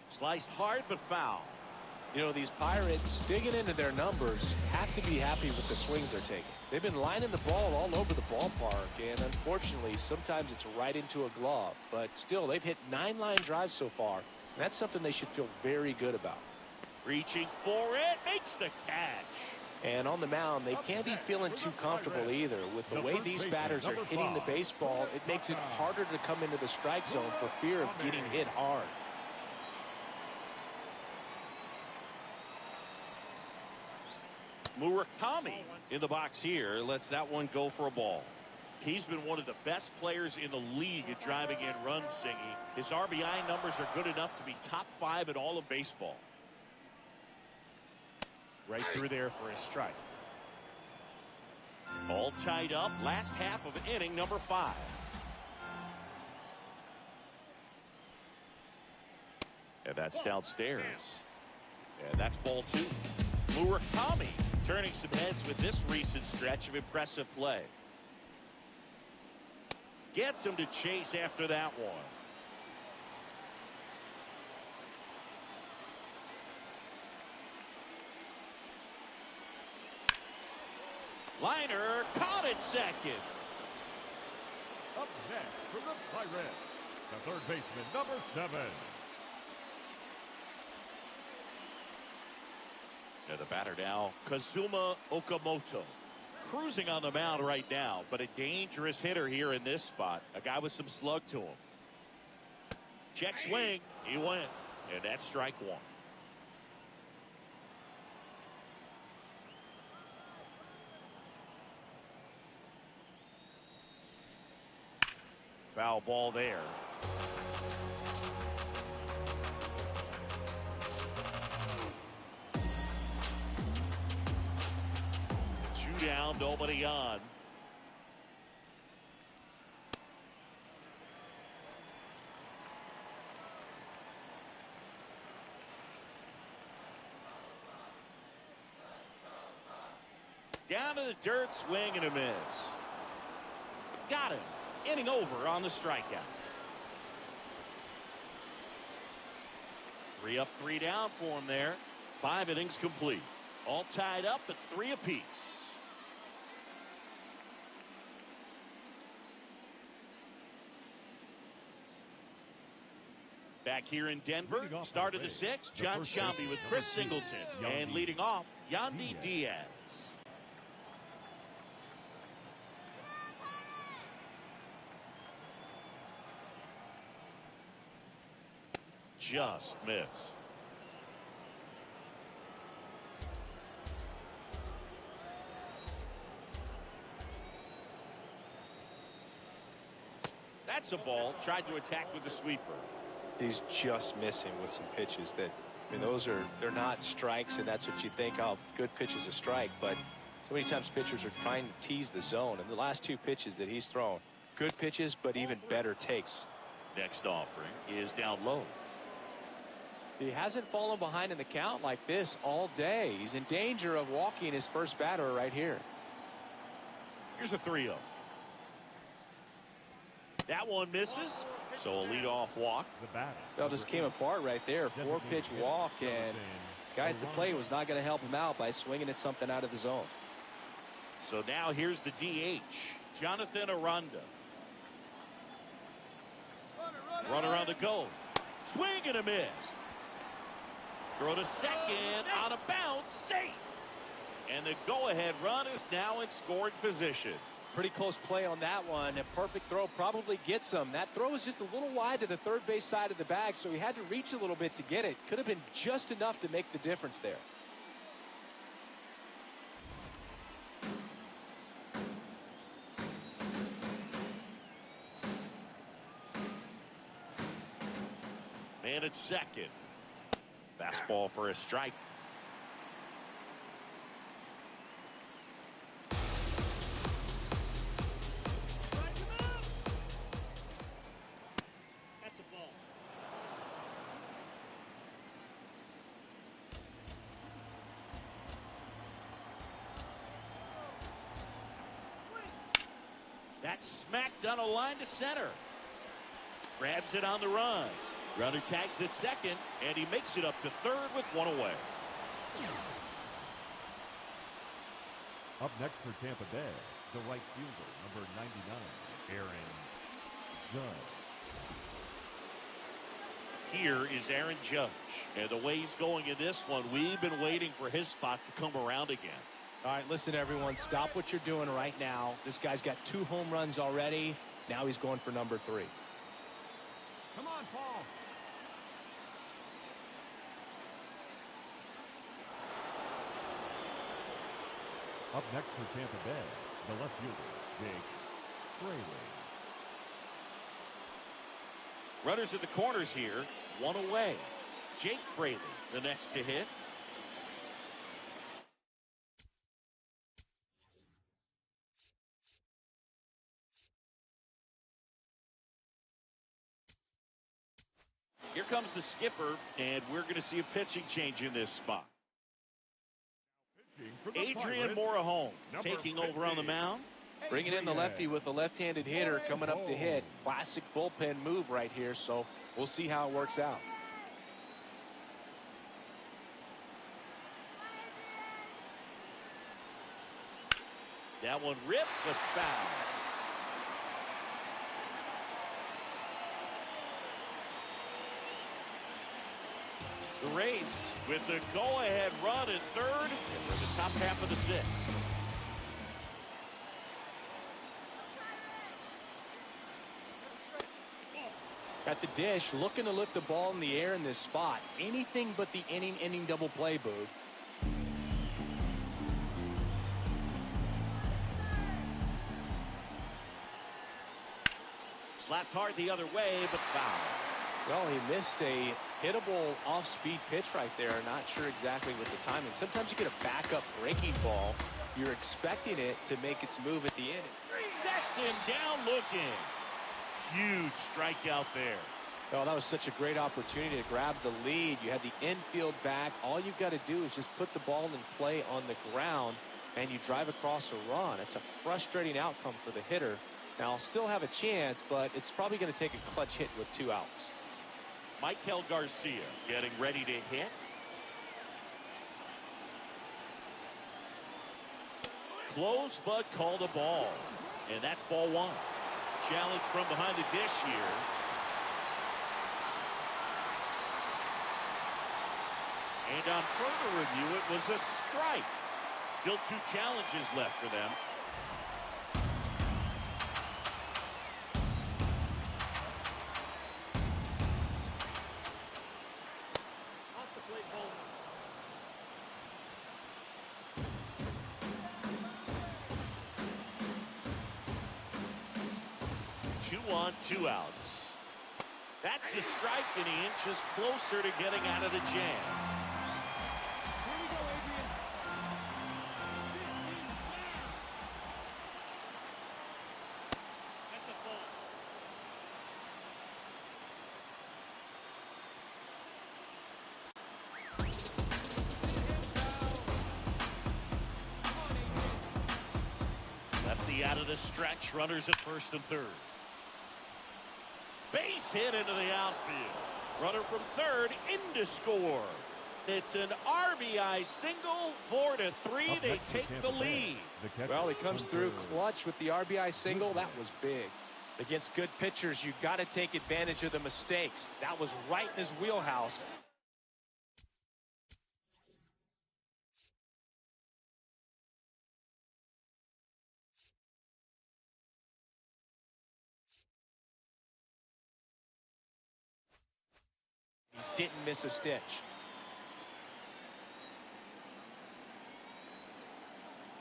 Sliced hard but foul. You know, these Pirates, digging into their numbers, have to be happy with the swings they're taking. They've been lining the ball all over the ballpark, and unfortunately, sometimes it's right into a glove. But still, they've hit 9 line drives so far, and that's something they should feel very good about. Reaching for it, makes the catch. And on the mound, they can't be feeling too comfortable either. With the way these batters are hitting the baseball, it makes it harder to come into the strike zone for fear of getting hit hard. Murakami in the box here lets that one go for a ball. He's been one of the best players in the league at driving in runs, Singy. His RBI numbers are good enough to be top 5 in all of baseball. Right through there for a strike. All tied up, last half of inning number 5. And that's downstairs. And that's ball 2. Murakami turning some heads with this recent stretch of impressive play. Gets him to chase after that one. Liner caught at second. Up next for the Pirates, the third baseman, number 7. And the batter now, Kazuma Okamoto. Cruising on the mound right now, but a dangerous hitter here in this spot. A guy with some slug to him. Check swing. He went. And that's strike 1. Foul ball there. 2 down, nobody on. Down to the dirt, swing and a miss. Got him. Inning over on the strikeout. 3 up, 3 down for him there. 5 innings complete. All tied up at 3 apiece. Back here in Denver, start of the 6th, John Sciambi with Chris Singleton. And leading off, Yandy Diaz. Just missed. That's a ball. Tried to attack with the sweeper. He's just missing with some pitches that, I mean, they're not strikes, and that's what you think, oh, good pitch is a strike. But so many times pitchers are trying to tease the zone, and the last 2 pitches that he's thrown, good pitches, but even better takes. Next offering is down low. He hasn't fallen behind in the count like this all day. He's in danger of walking his first batter right here. Here's a 3-0. That one misses, so a leadoff walk. Well, just came apart right there. 4-pitch walk, and guy at the plate was not going to help him out by swinging at something out of the zone. So now here's the DH, Jonathan Aranda. Runner on the go. Swing and a miss. Throw to second on a bounce, safe. And the go-ahead run is now in scoring position. Pretty close play on that one. A perfect throw probably gets him. That throw was just a little wide to the third base side of the bag, so he had to reach a little bit to get it. Could have been just enough to make the difference there. Man at second. Fastball for a strike. That's a ball. That's smacked on a line to center. Grabs it on the run. Runner tags at second, and he makes it up to third with one away. Up next for Tampa Bay, the right fielder, number 99, Aaron Judge. Here is Aaron Judge. And the way he's going in this one, we've been waiting for his spot to come around again. All right, listen, everyone. Stop what you're doing right now. This guy's got 2 home runs already. Now he's going for number 3. Come on, Paul. Up next for Tampa Bay, the left fielder, Jake Fraley. Runners at the corners here, one away. Jake Fraley, the next to hit. Here comes the skipper, and we're going to see a pitching change in this spot. Adrian Morahome taking over on the mound. Bringing in the lefty with a left-handed hitter coming up to hit. Classic bullpen move right here, so we'll see how it works out. That one ripped but foul. The Rays with the go-ahead run at third for the top half of the 6th. Got the dish, looking to lift the ball in the air in this spot. Anything but the inning double play, Boog. Slapped hard the other way, but foul. Well, he missed a hittable off-speed pitch right there. Not sure exactly with the timing. Sometimes you get a backup breaking ball. You're expecting it to make its move at the end. Sets him down looking. Huge strikeout there. Oh, that was such a great opportunity to grab the lead. You had the infield back. All you've got to do is just put the ball in play on the ground, and you drive across a run. It's a frustrating outcome for the hitter. Now, I'll still have a chance, but it's probably going to take a clutch hit with 2 outs. Michael Garcia getting ready to hit. Close, but called a ball. And that's ball 1. Challenge from behind the dish here. And on further review, it was a strike. Still 2 challenges left for them. Off the plate, ball. 2 on, 2 outs. That's a strike, and he inches closer to getting out of the jam. Here we go, Adrian. That's a ball. Lefty out of the stretch. Runners at first and third. Base hit into the outfield. Runner from third in to score. It's an RBI single. 4-3. They take the lead. Well, he comes through clutch with the RBI single. That was big. Against good pitchers, you got to take advantage of the mistakes. That was right in his wheelhouse. didn't miss a stitch.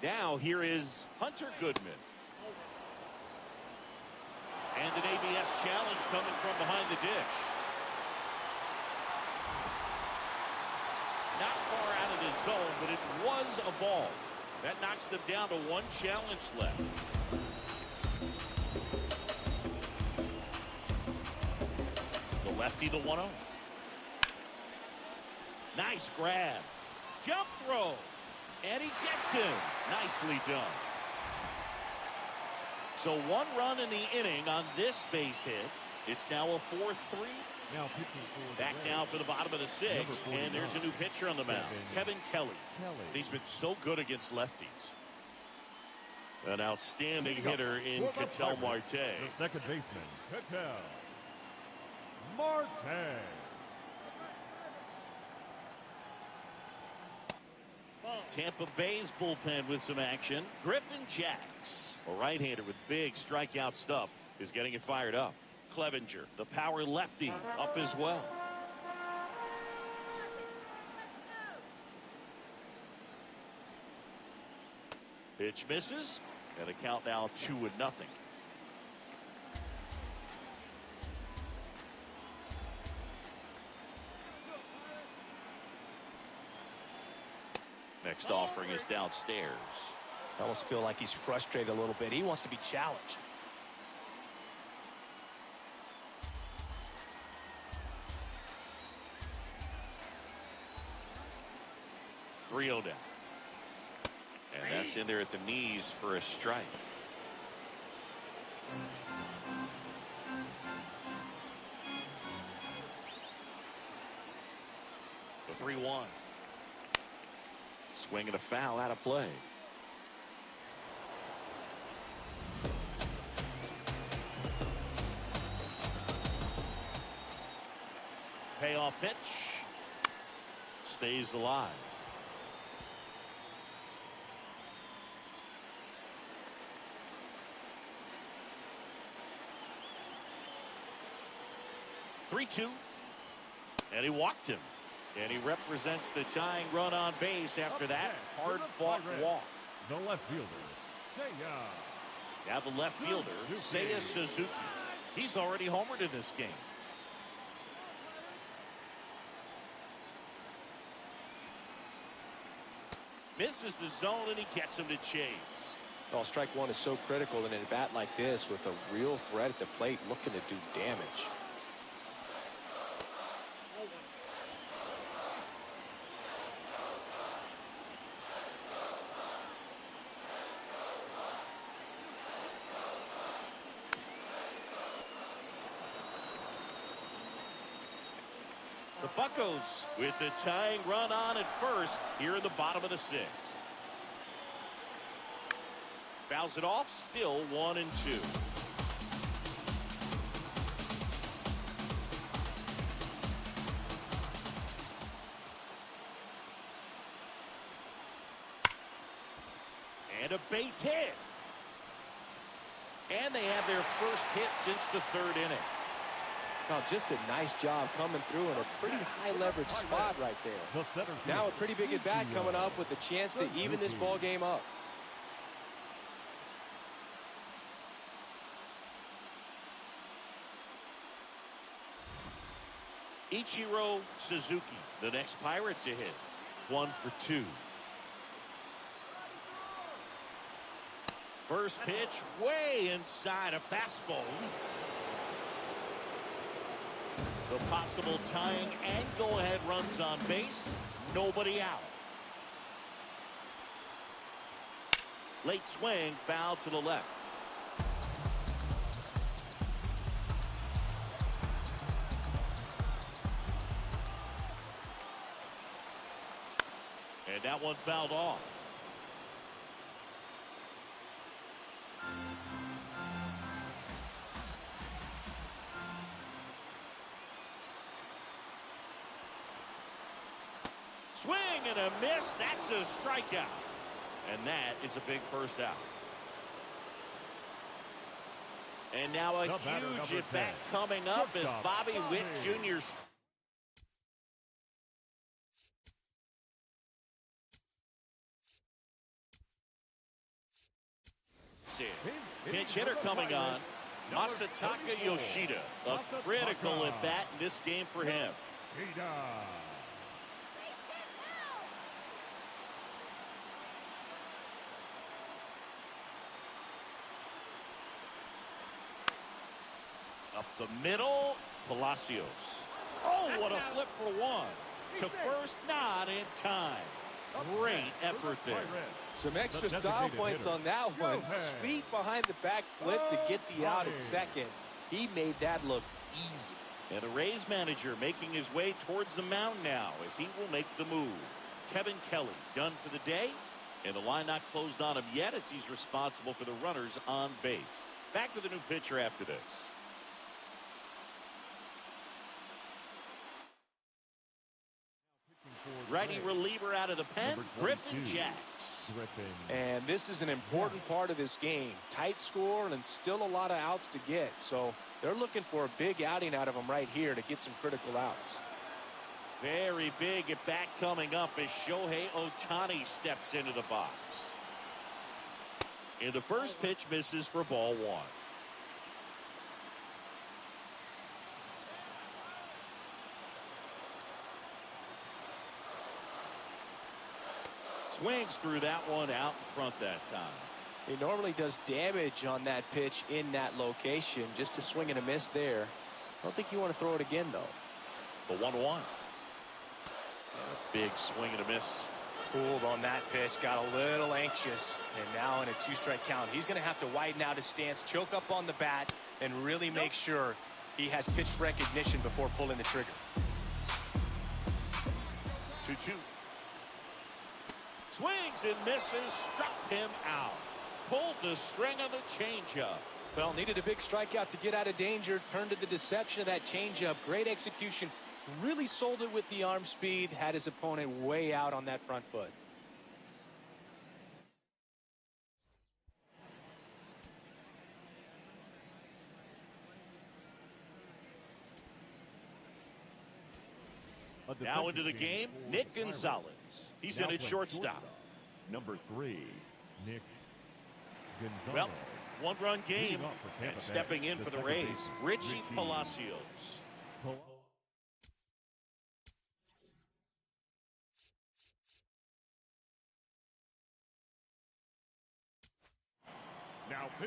Now here is Hunter Goodman. And an ABS challenge coming from behind the dish. Not far out of the zone, but it was a ball. That knocks them down to one challenge left. The lefty, the 1-0. Nice grab. Jump throw. And he gets him. Nicely done. So one run in the inning on this base hit. It's now a 4-3. Now pitching for Back now for the bottom of the sixth. And there's a new pitcher on the mound. Kevin Kelly. He's been so good against lefties. An outstanding hitter in Ketel Marte. the second baseman, Ketel Marte. Tampa Bay's bullpen with some action. Griffin Jacks, a right-hander with big strikeout stuff, is getting it fired up. Clevenger, the power lefty, up as well. Pitch misses, and a count now 2-0. Next offering is downstairs. I almost feel like he's frustrated a little bit. He wants to be challenged. Down. And that's in there at the knees for a strike. The 3-1. Swing and a foul out of play. Payoff pitch. Stays alive. Three-two. And he walked him. And he represents the tying run on base after that hard-fought walk. The left fielder, Seiya. Now the left fielder, Seiya Suzuki. He's already homered in this game. Misses the zone, and he gets him to chase. Oh, strike one is so critical in a bat like this with a real threat at the plate looking to do damage. The Buccos with the tying run on at first here in the bottom of the sixth. Fouls it off, still 1-2. And a base hit. And they have their first hit since the third inning. Oh, just a nice job coming through in a pretty high leverage spot right there. Now a pretty big at bat coming up with a chance to even this ball game up. Ichiro Suzuki, the next Pirate to hit. 1 for 2. First pitch way inside a fastball. The possible tying and go-ahead runs on base. Nobody out. Late swing, foul to the left. And that one fouled off. Swing and a miss. That's a strikeout. And that is a big first out. And now a huge at bat coming up as Bobby Witt Jr. in. Pinch hitter coming on. Masataka Yoshida. A critical at bat in this game for him. Up the middle, Palacios. Oh, what a flip for one. To first, not in time. Great effort there. Some extra style points on that one. Sweep behind the back flip to get the out at second. He made that look easy. And the Rays manager making his way towards the mound now as he will make the move. Kevin Kelly done for the day. And the line not closed on him yet as he's responsible for the runners on base. Back with a new pitcher after this. Righty reliever out of the pen, Griffin Jacks. And this is an important part of this game. Tight score and still a lot of outs to get. So they're looking for a big outing out of him right here to get some critical outs. Very big at bat coming up as Shohei Ohtani steps into the box. And the first pitch misses for ball one. Swings through that one out in front that time. He normally does damage on that pitch in that location. Just a swing and a miss there. I don't think you want to throw it again, though. The 1-1. Big swing and a miss. Fooled on that pitch. Got a little anxious. And now in a 2-strike count, he's going to have to widen out his stance, choke up on the bat, and really make sure he has pitch recognition before pulling the trigger. 2-2. Swings and misses, struck him out. Pulled the string of the changeup. Well, needed a big strikeout to get out of danger. Turned to the deception of that changeup. Great execution. Really sold it with the arm speed. Had his opponent way out on that front foot. Now into the game, Nick Gonzalez. He's in at shortstop. Number 3, Nick Gonzalez. Well, one-run game. And stepping in for the Rays, Richie Palacios.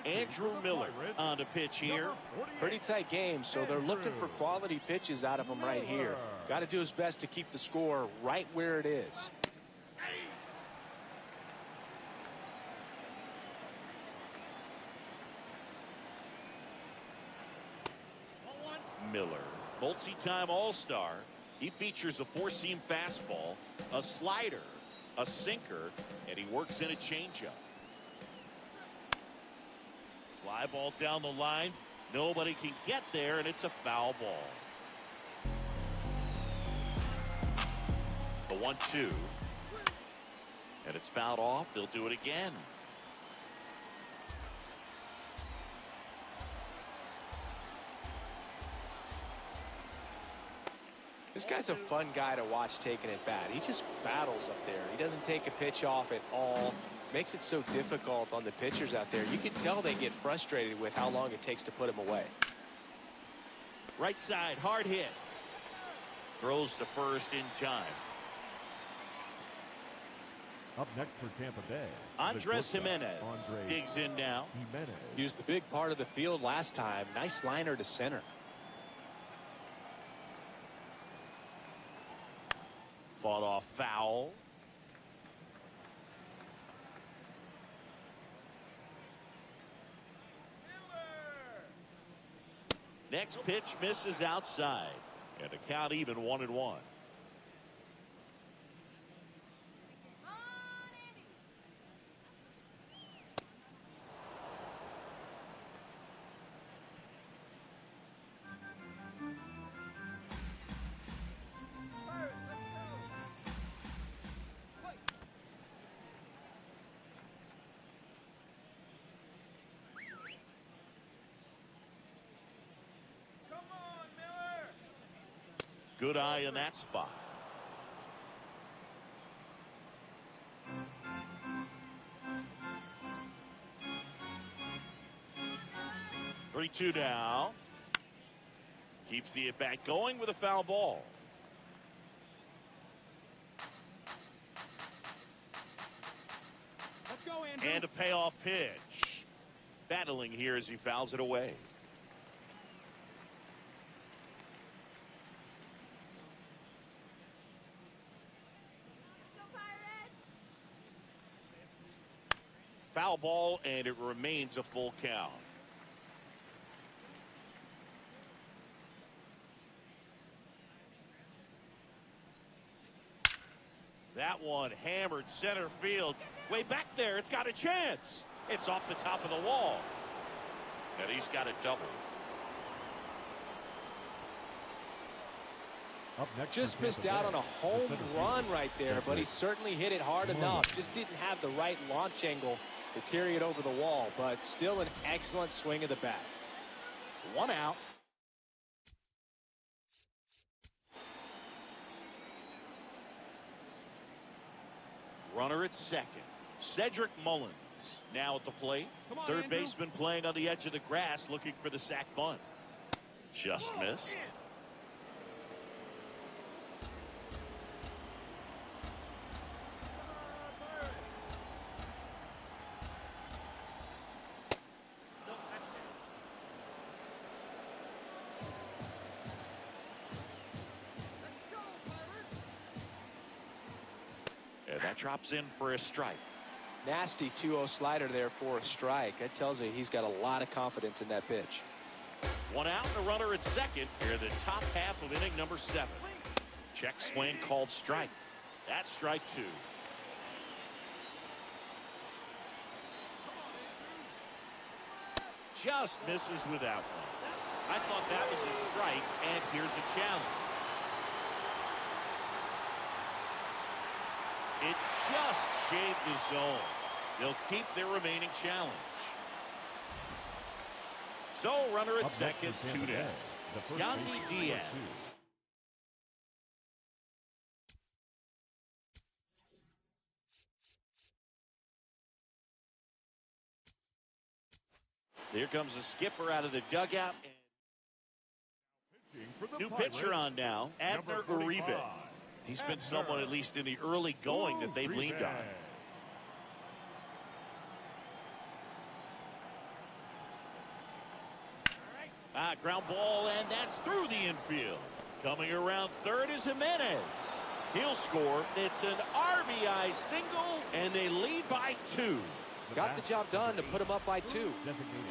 Andrew Miller on the pitch here. Pretty tight game, so they're looking for quality pitches out of him right here. Got to do his best to keep the score right where it is. Miller, multi-time All-Star. He features a four-seam fastball, a slider, a sinker, and he works in a changeup. Fly ball down the line. Nobody can get there, and it's a foul ball. The 1-2. And it's fouled off. They'll do it again. This guy's a fun guy to watch taking it bat. He just battles up there. He doesn't take a pitch off at all. Makes it so difficult on the pitchers out there. You can tell they get frustrated with how long it takes to put him away. Right side, hard hit. Throws to first in time. Up next for Tampa Bay, Andres Jimenez digs in now. Used the big part of the field last time. Nice liner to center. Fought off foul. Next pitch misses outside. And the count even 1-1. Good eye in that spot. 3-2 now. Keeps the at-bat going with a foul ball. Let's go, Andrew. And a payoff pitch. Battling here as he fouls it away. Foul ball, and it remains a full count. That one hammered center field. Way back there, it's got a chance. It's off the top of the wall. And he's got a double. Up next, Just missed out on a home run right there, but he certainly hit it hard enough. Just didn't have the right launch angle to carry it over the wall, but still an excellent swing of the bat. 1 out. Runner at second. Cedric Mullins now at the plate. On, Third Andrew. baseman playing on the edge of the grass looking for the sac bunt. Just missed. And that drops in for a strike. Nasty 2-0 slider there for a strike. That tells you he's got a lot of confidence in that pitch. 1 out and a runner at second here in the top half of inning number 7. Check swing called strike. That's strike 2. Just misses with that one. I thought that was a strike, and here's a challenge. It just shaved the zone. They'll keep their remaining challenge. So runner at second, 2 down. Yandy Diaz. Here comes the skipper out of the dugout. New pitcher on now, Abner Uribe. He's been someone, at least in the early going, that they've leaned on. Ground ball, and that's through the infield. Coming around third is Jimenez. He'll score. It's an RBI single, and they lead by 2. Got the job done to put him up by 2.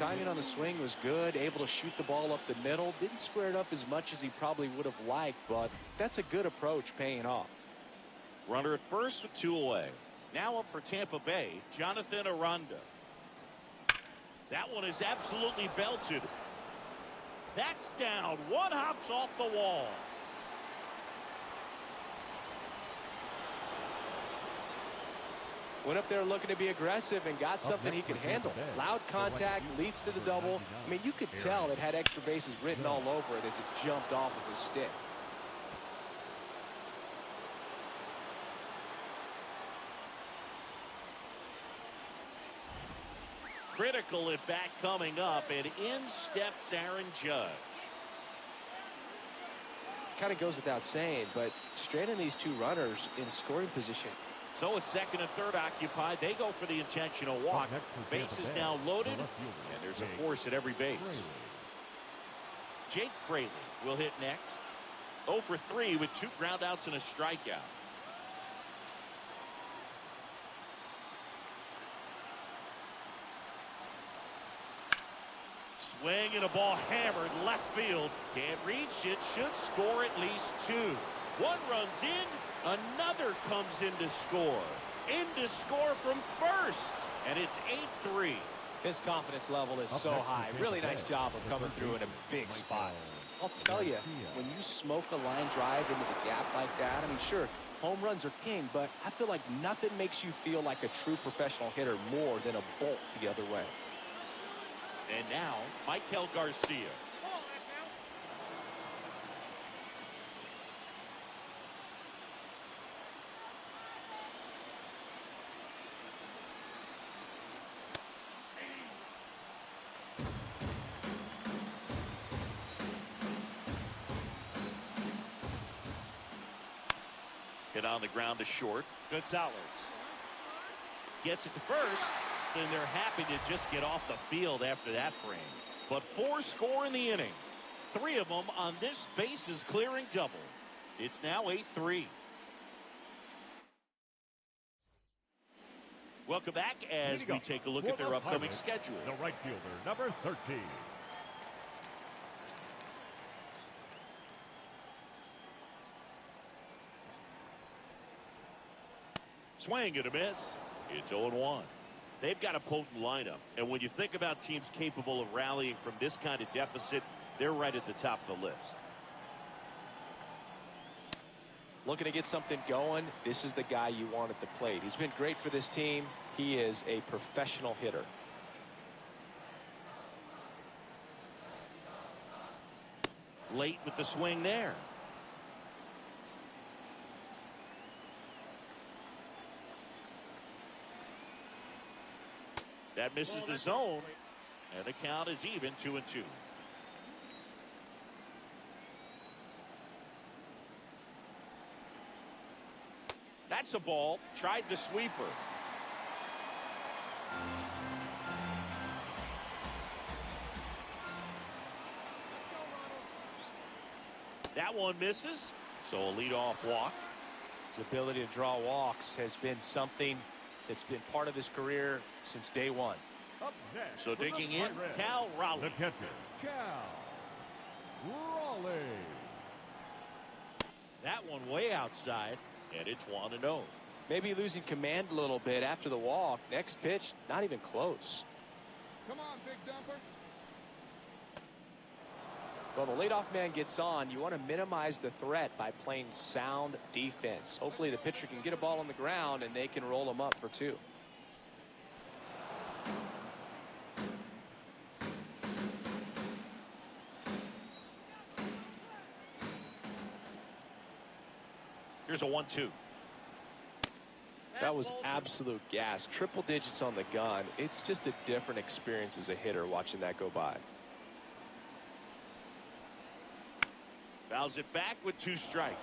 Timing on the swing was good, able to shoot the ball up the middle. Didn't square it up as much as he probably would have liked, but that's a good approach paying off. Runner at first with 2 away. Now up for Tampa Bay, Jonathan Aranda. That one is absolutely belted. That's down. One hops off the wall. Went up there looking to be aggressive and got something he could handle. Loud contact leads to the double. I mean, you could tell it had extra bases written all over it as it jumped off of his stick. Critical at bat coming up, and in steps Aaron Judge. Kind of goes without saying, but straight in these 2 runners in scoring position. So with second and third occupied, they go for the intentional walk. Base is now loaded, and there's a force at every base. Jake Fraley will hit next. 0 for 3 with 2 groundouts and a strikeout. Swing and a ball hammered left field. Can't reach it. Should score at least 2. One runs in. Another comes in to score. In to score from first. And it's 8-3. His confidence level is so high. Really nice job of coming through in a big spot. I'll tell you, when you smoke a line drive into the gap like that, I mean, sure, home runs are king, but I feel like nothing makes you feel like a true professional hitter more than a bolt the other way. And now, Michael Garcia. Hit on the ground to short. Gonzalez gets it to first, and they're happy to just get off the field after that frame. But 4 score in the inning. 3 of them on this bases clearing double. It's now 8-3. Welcome back as we take a look at their upcoming schedule. The right fielder, number 13. Swing and a miss. It's 0-1. They've got a potent lineup, and when you think about teams capable of rallying from this kind of deficit, they're right at the top of the list. Looking to get something going, this is the guy you want at the plate. He's been great for this team. He is a professional hitter. Late with the swing there. That misses the zone, and the count is even 2-2. That's a ball. Tried the sweeper. That one misses, so a leadoff walk. His ability to draw walks has been something that's been part of his career since day one. Up next, So digging in, Cal Raleigh. the catcher, Cal Raleigh. That one way outside, and it's 1-0. Maybe losing command a little bit after the walk. Next pitch, not even close. Come on, big dumper. Well, the leadoff man gets on. You want to minimize the threat by playing sound defense. Hopefully the pitcher can get a ball on the ground and they can roll him up for 2. Here's a 1-2. That was absolute gas. Triple digits on the gun. It's just a different experience as a hitter watching that go by. Fouls it back with 2 strikes.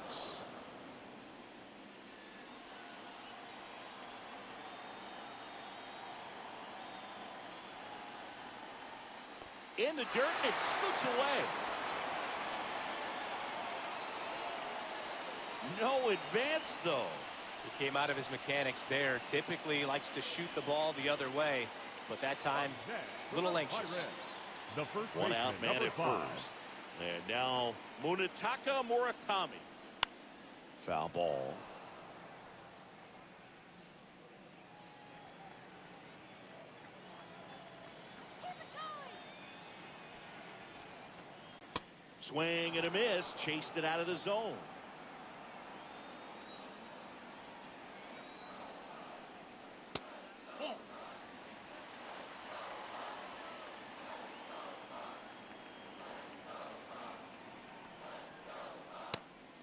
In the dirt, it scoots away. No advance, though. He came out of his mechanics there. Typically likes to shoot the ball the other way, but that time a little anxious. The first One out, baseman, man number at 5. first. And now Munetaka Murakami. Foul ball. Swing and a miss. Chased it out of the zone.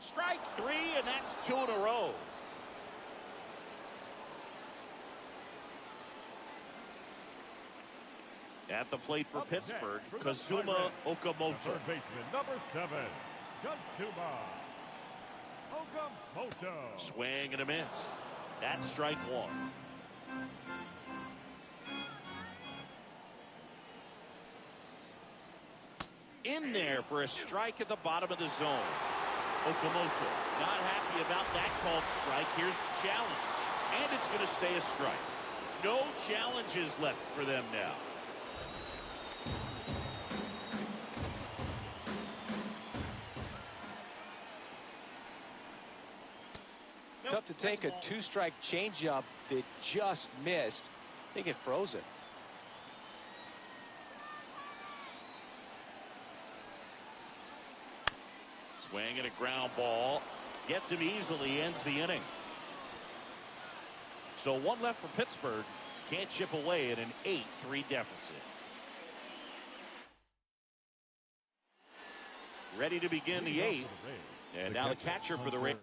Strike 3, and that's 2 in a row. At the plate for Up next, Pittsburgh, for the Kazuma Pirates, the Okamoto. third baseman, number 7, Kazuma Okamoto. Swing and a miss. That's strike 1. In there for a strike at the bottom of the zone. Okamoto not happy about that called strike. Here's the challenge, and it's going to stay a strike. No challenges left for them now. Tough to take a 2-strike changeup that just missed. I think it froze it. Swing and a ground ball. Gets him easily, ends the inning. So 1 left for Pittsburgh. Can't chip away at an 8-3 deficit. Ready to begin the 8th. And now the catcher for the Rays.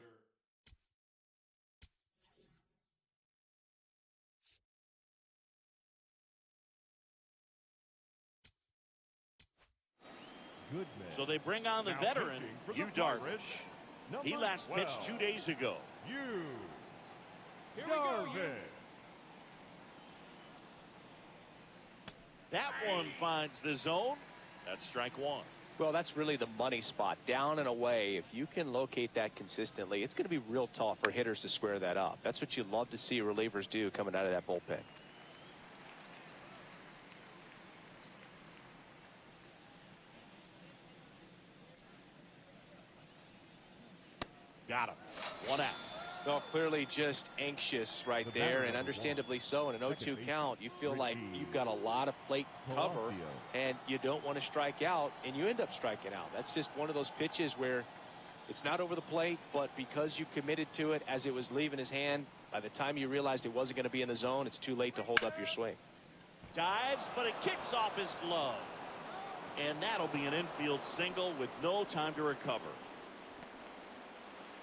So they bring on the veteran, Yu Darvish. He last pitched 2 days ago. Darvish. That one finds the zone. That's strike one. Well, that's really the money spot. Down and away. If you can locate that consistently, it's going to be real tough for hitters to square that up. That's what you love to see relievers do coming out of that bullpen. Got him. One out. Well, clearly just anxious right there, and understandably so. In an 0-2 count, you feel like you've got a lot of plate to cover, and you don't want to strike out, and you end up striking out. That's just one of those pitches where it's not over the plate, but because you committed to it as it was leaving his hand, by the time you realized it wasn't going to be in the zone, it's too late to hold up your swing. Dives, but it kicks off his glove. And that'll be an infield single with no time to recover.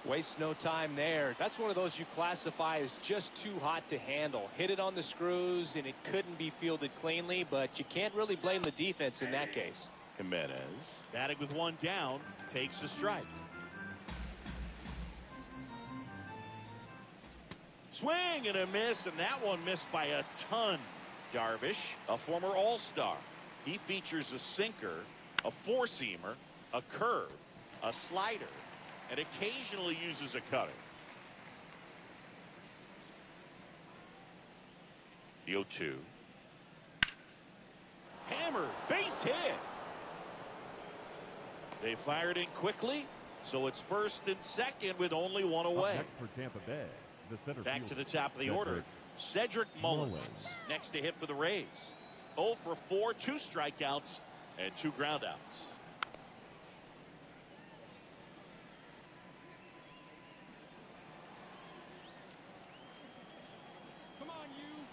Waste no time there. That's one of those you classify as just too hot to handle. Hit it on the screws, and it couldn't be fielded cleanly, but you can't really blame the defense in that case. Jimenez, batting with one down, takes a strike. Swing and a miss, and that one missed by a ton. Darvish, a former All-Star. He features a sinker, a four-seamer, a curve, a slider, and occasionally uses a cutter. The 0-2. Hammer, base hit. They fired in quickly, so it's first and second with only one away. Up next for Tampa Bay, the center Back to fielder, the top of the order. Cedric Mullins next to hit for the Rays. 0 for 4, 2 strikeouts, and 2 groundouts. Come on, you.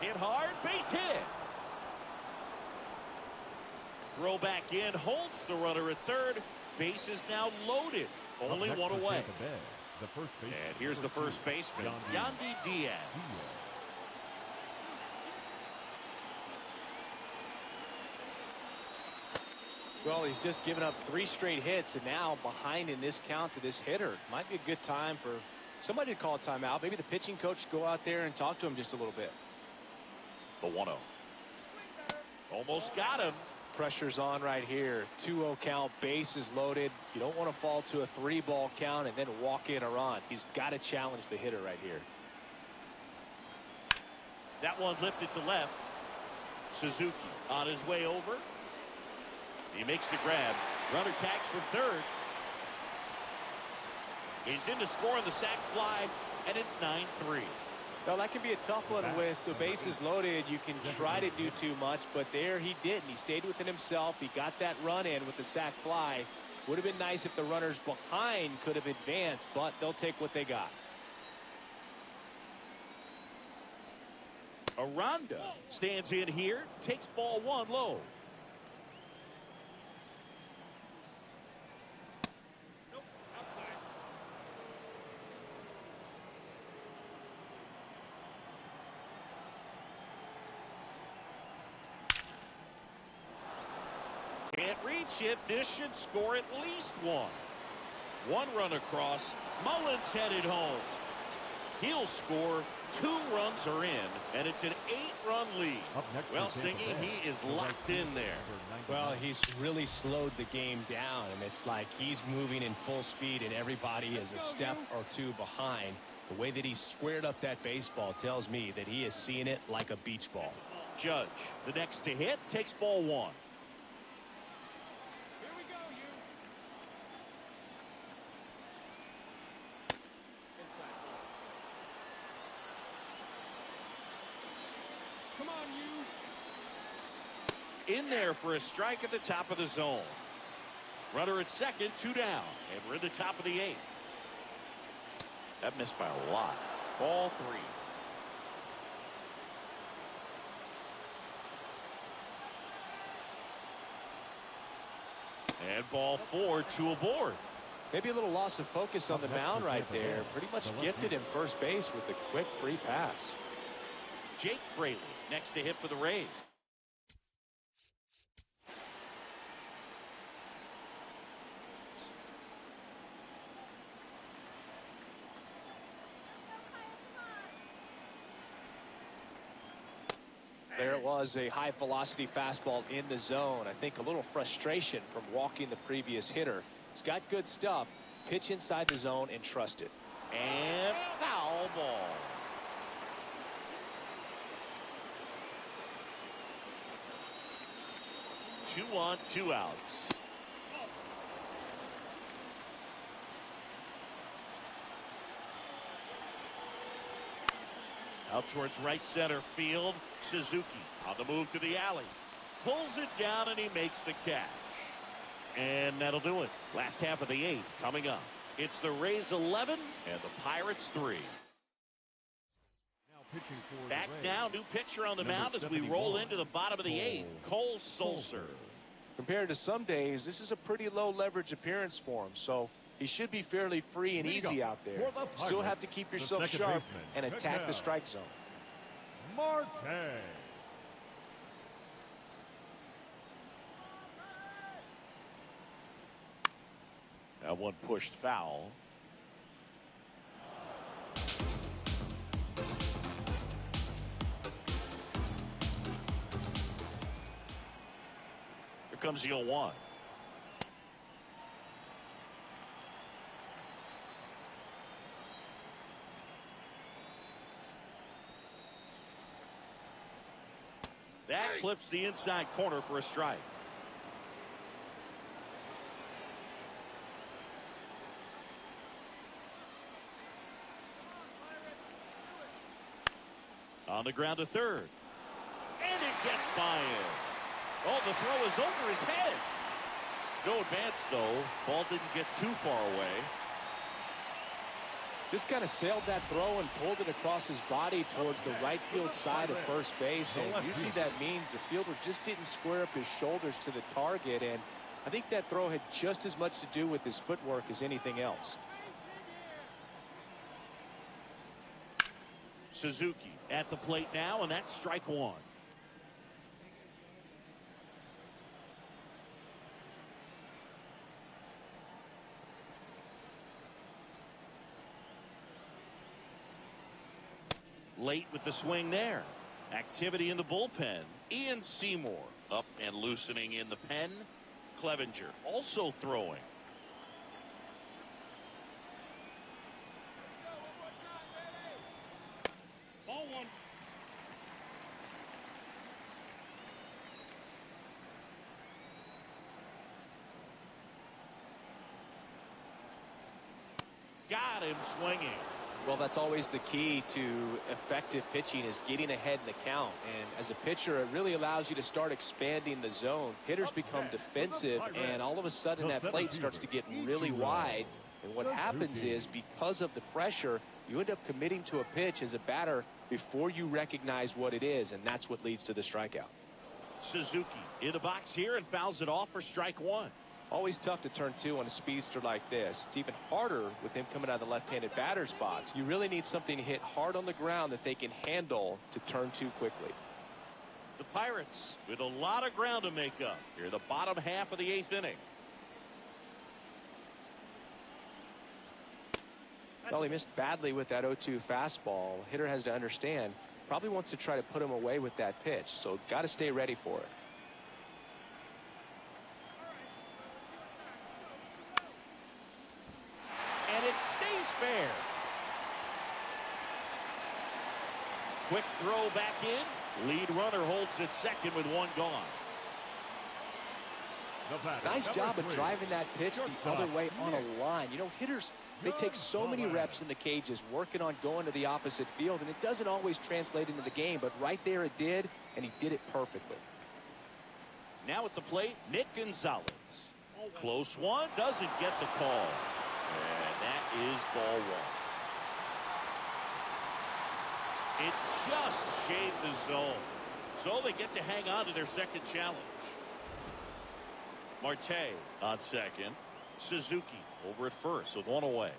Hit hard, base hit. Throw back in, holds the runner at third. Base is now loaded. Only one away. The first baseman, and here's the first baseman, Yandy Diaz. Well, he's just given up 3 straight hits, and now behind in this count to this hitter. Might be a good time for somebody to call a timeout. Maybe the pitching coach go out there and talk to him just a little bit. The 1-0. Almost got him. Pressure's on right here. 2-0 count, base is loaded. You don't want to fall to a 3-ball count and then walk in a run. He's got to challenge the hitter right here. That one lifted to left. Suzuki on his way over. He makes the grab. Runner tags for third. He's in to score on the sac fly, and it's 9-3. Well, that can be a tough one with the bases loaded. You can try to do too much, but there he didn't. He stayed within himself. He got that run in with the sac fly. Would have been nice if the runners behind could have advanced, but they'll take what they got. Aranda stands in here, takes ball 1 low. Can't reach it. This should score at least 1. 1 run across. Mullins headed home. He'll score. 2 runs are in, and it's an 8-run lead. Well, Singy, he is locked in there. Well, he's really slowed the game down, and it's like he's moving in full speed, and everybody is a step or 2 behind. The way that he squared up that baseball tells me that he is seeing it like a beach ball. Judge, the next to hit, takes ball 1. In there for a strike at the top of the zone. Runner at second, 2 down, and we're in the top of the 8th. That missed by a lot. Ball 3. And ball 4, 2 aboard. Maybe a little loss of focus on the mound right there. Pretty much gifted him first base with a quick free pass. Jake Fraley next to hit for the Rays. There it was, a high velocity fastball in the zone. I think a little frustration from walking the previous hitter. He's got good stuff. Pitch inside the zone and trust it. And foul ball. Two on, 2 outs. Out towards right center field. Suzuki on the move to the alley. Pulls it down and he makes the catch. And that'll do it. Last half of the 8th coming up. It's the Rays 11 and the Pirates 3. Back now, new pitcher on the mound as we roll into the bottom of the 8th. Cole Sulser. Compared to some days, this is a pretty low leverage appearance for him, so he should be fairly free and easy out there. Still have to keep yourself sharp and attack the strike zone. Marte. That one pushed foul. Here comes the 0-1. That clips the inside corner for a strike. On the ground to third. And it gets by him. Oh, the throw is over his head. No advance, though. Ball didn't get too far away. Just kind of sailed that throw and pulled it across his body towards the right field side of first base. And usually that means the fielder just didn't square up his shoulders to the target. And I think that throw had just as much to do with his footwork as anything else. Suzuki at the plate now, and that's strike 1. Late with the swing there. Activity in the bullpen. Ian Seymour up and loosening in the pen. Clevenger also throwing. Ball 1. Got him swinging. Well, that's always the key to effective pitching, is getting ahead in the count. And as a pitcher, it really allows you to start expanding the zone. Hitters become defensive, and all of a sudden that plate starts to get really wide. And what happens is, because of the pressure, you end up committing to a pitch as a batter before you recognize what it is, and that's what leads to the strikeout. Suzuki in the box here and fouls it off for strike 1. Always tough to turn 2 on a speedster like this. It's even harder with him coming out of the left-handed batter's box. You really need something to hit hard on the ground that they can handle to turn 2 quickly. The Pirates with a lot of ground to make up here in the bottom half of the 8th inning. Well, he missed badly with that 0-2 fastball. Hitter has to understand, probably wants to try to put him away with that pitch, so got to stay ready for it. And it stays fair. Quick throw back in. Lead runner holds at second with 1 gone. Nice job of driving that pitch the other way on a line. You know, hitters, they take so many reps in the cages working on going to the opposite field, and it doesn't always translate into the game, but right there it did, and he did it perfectly. Now at the plate, Nick Gonzalez. Close one, doesn't get the call. And that is ball 1. It just shaved the zone. So they get to hang on to their second challenge. Marte on second. Suzuki over at first with 1 away.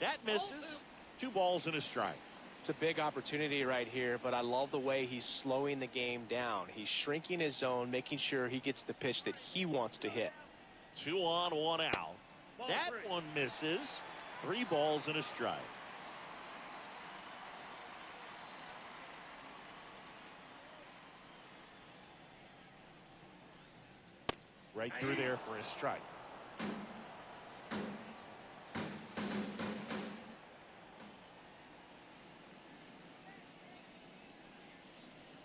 That misses. 2 balls and a strike. It's a big opportunity right here, but I love the way he's slowing the game down. He's shrinking his zone, making sure he gets the pitch that he wants to hit. 2 on, 1 out. That one misses. 3 balls and a strike. Right through there for a strike.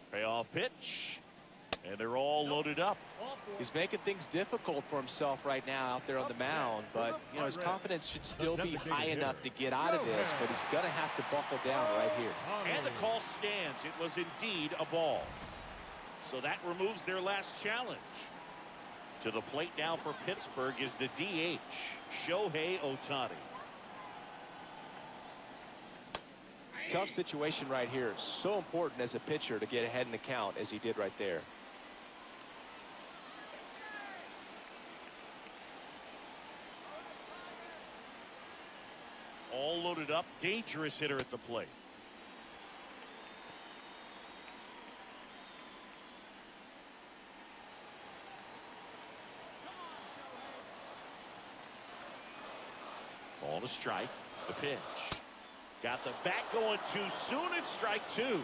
Payoff pitch. And they're all loaded up. He's making things difficult for himself right now out there on the mound, but you know his confidence should still be high enough to get out of this, but he's going to have to buckle down right here. And the call stands. It was indeed a ball. So that removes their last challenge. To the plate now for Pittsburgh is the DH, Shohei Ohtani. Tough situation right here. It's so important as a pitcher to get ahead in the count as he did right there. All loaded up. Dangerous hitter at the plate. Ball to strike. The pitch. Got the bat going too soon. It's strike 2.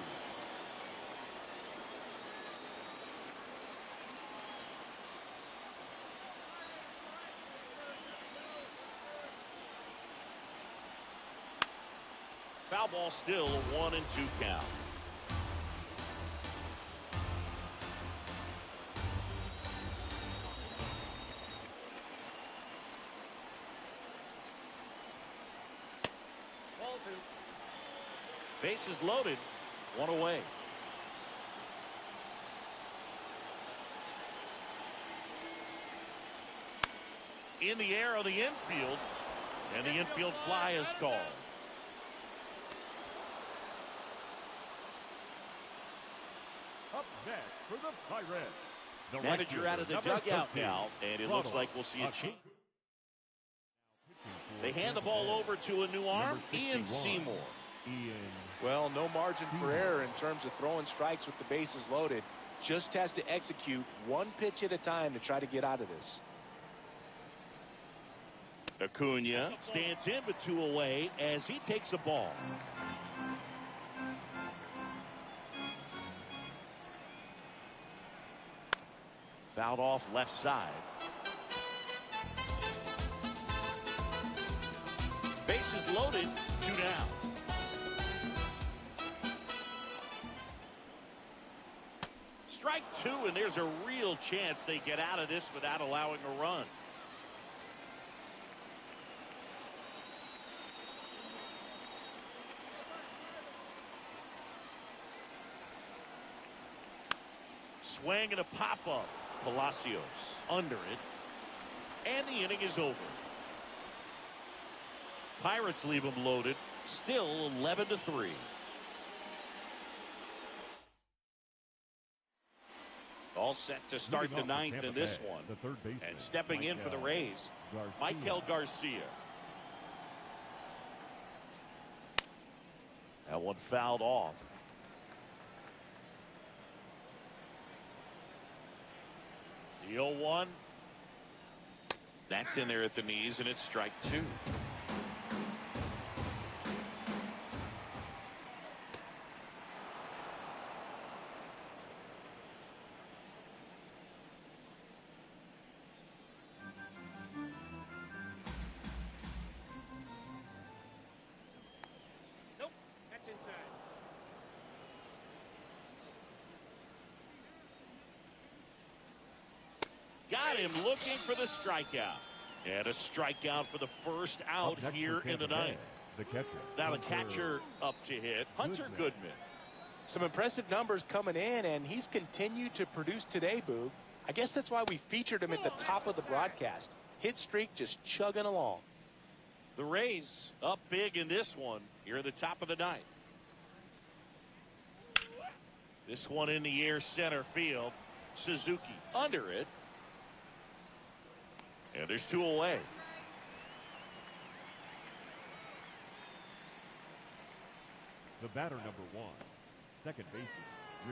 Foul ball still, a 1-2 count. Ball 2. Bases loaded, 1 away. In the air of the infield, and the infield fly is called. Up next for the Pirates. The Manager out of the dugout 13, now, and it looks like we'll see a change. They hand the ball over to a new arm, Ian Seymour. Well, no margin for error in terms of throwing strikes with the bases loaded. Just has to execute one pitch at a time to try to get out of this. Acuna stands in with 2 away as he takes a ball. Fouled off left side. Bases loaded, 2 down. Strike 2, and there's a real chance they get out of this without allowing a run. Swing and a pop-up. Palacios under it. And the inning is over. Pirates leave them loaded. Still 11-3. All set to start the 9th in this one. And stepping in for the Rays, Michael Garcia. That one fouled off. The 0-1. That's in there at the knees, and it's strike 2. Nope, that's inside. Got him looking for the strikeout. And a strikeout for the first out here in the 9th. The catcher. Now the catcher up to hit, Hunter Goodman. Some impressive numbers coming in, and he's continued to produce today, Boog. I guess that's why we featured him at the top of the broadcast. Hit streak just chugging along. The Rays up big in this one here at the top of the 9th. This one in the air center field. Suzuki under it. And there's 2 away. The batter, number 1, second baseman.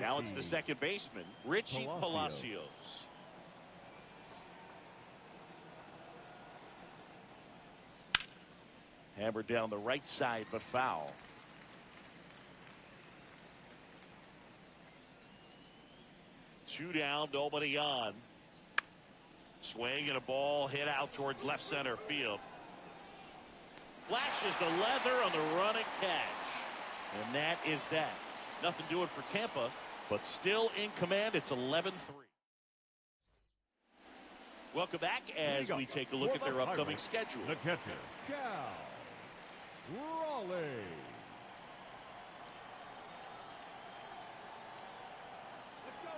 Now it's the second baseman, Richie Palacios. Hammered down the right side, but foul. Two down, nobody on. Swing and a ball hit out towards left center field. Flashes the leather on the running catch. And that is that. Nothing doing for Tampa, but still in command. It's 11-3. Welcome back as we take a look at their upcoming schedule. The catcher, Cal Raleigh. Let's go,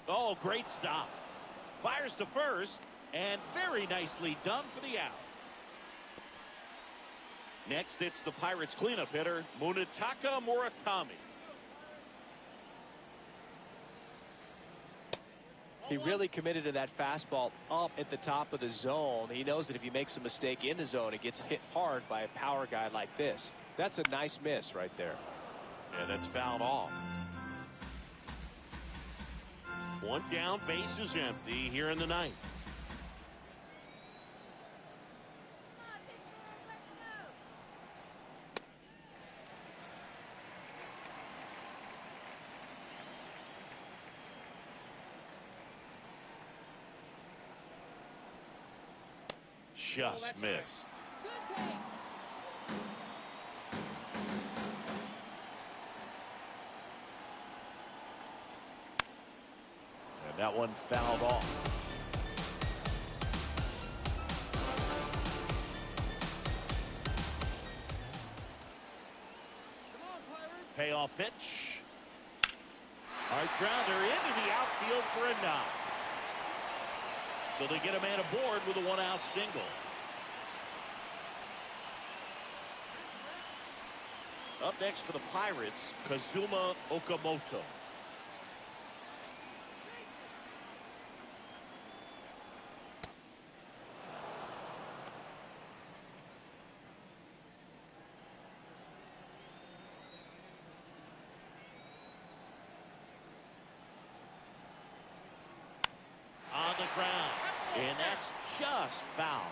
Cal. Oh, great stop. Fires to first, and very nicely done for the out. Next, it's the Pirates cleanup hitter, Munetaka Murakami. He really committed to that fastball up at the top of the zone. He knows that if he makes a mistake in the zone, it gets hit hard by a power guy like this. That's a nice miss right there. And that's fouled off. One down, base is empty here in the ninth. Just missed. Good take. And that one fouled off. Come on, Pirates. Payoff pitch. Hard grounder into the outfield for a knock. So they get a man aboard with a one-out single. Up next for the Pirates, Kazuma Okamoto. On the ground, and that's just foul.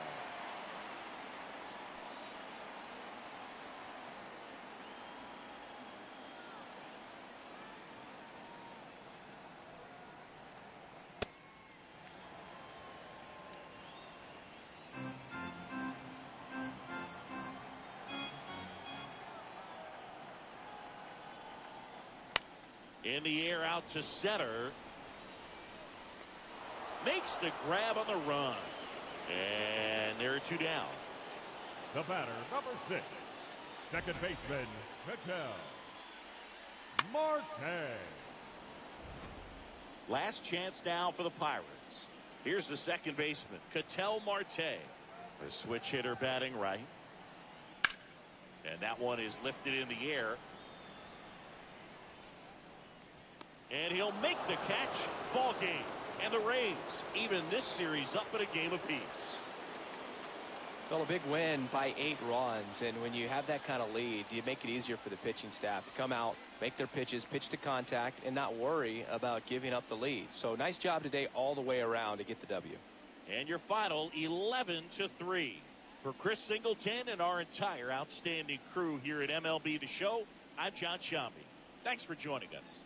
In the air out to center. Makes the grab on the run. And there are two down. The batter, number 6, second baseman, Ketel Marte. Last chance now for the Pirates. Here's the second baseman, Ketel Marte. The switch hitter batting right. And that one is lifted in the air. And he'll make the catch. Ball game. And the Rays, even this series, up at a game apiece. Well, a big win by 8 runs, and when you have that kind of lead, you make it easier for the pitching staff to come out, make their pitches, pitch to contact, and not worry about giving up the lead. So nice job today all the way around to get the W. And your final, 11-3. For Chris Singleton and our entire outstanding crew here at MLB The Show, I'm John Shambi. Thanks for joining us.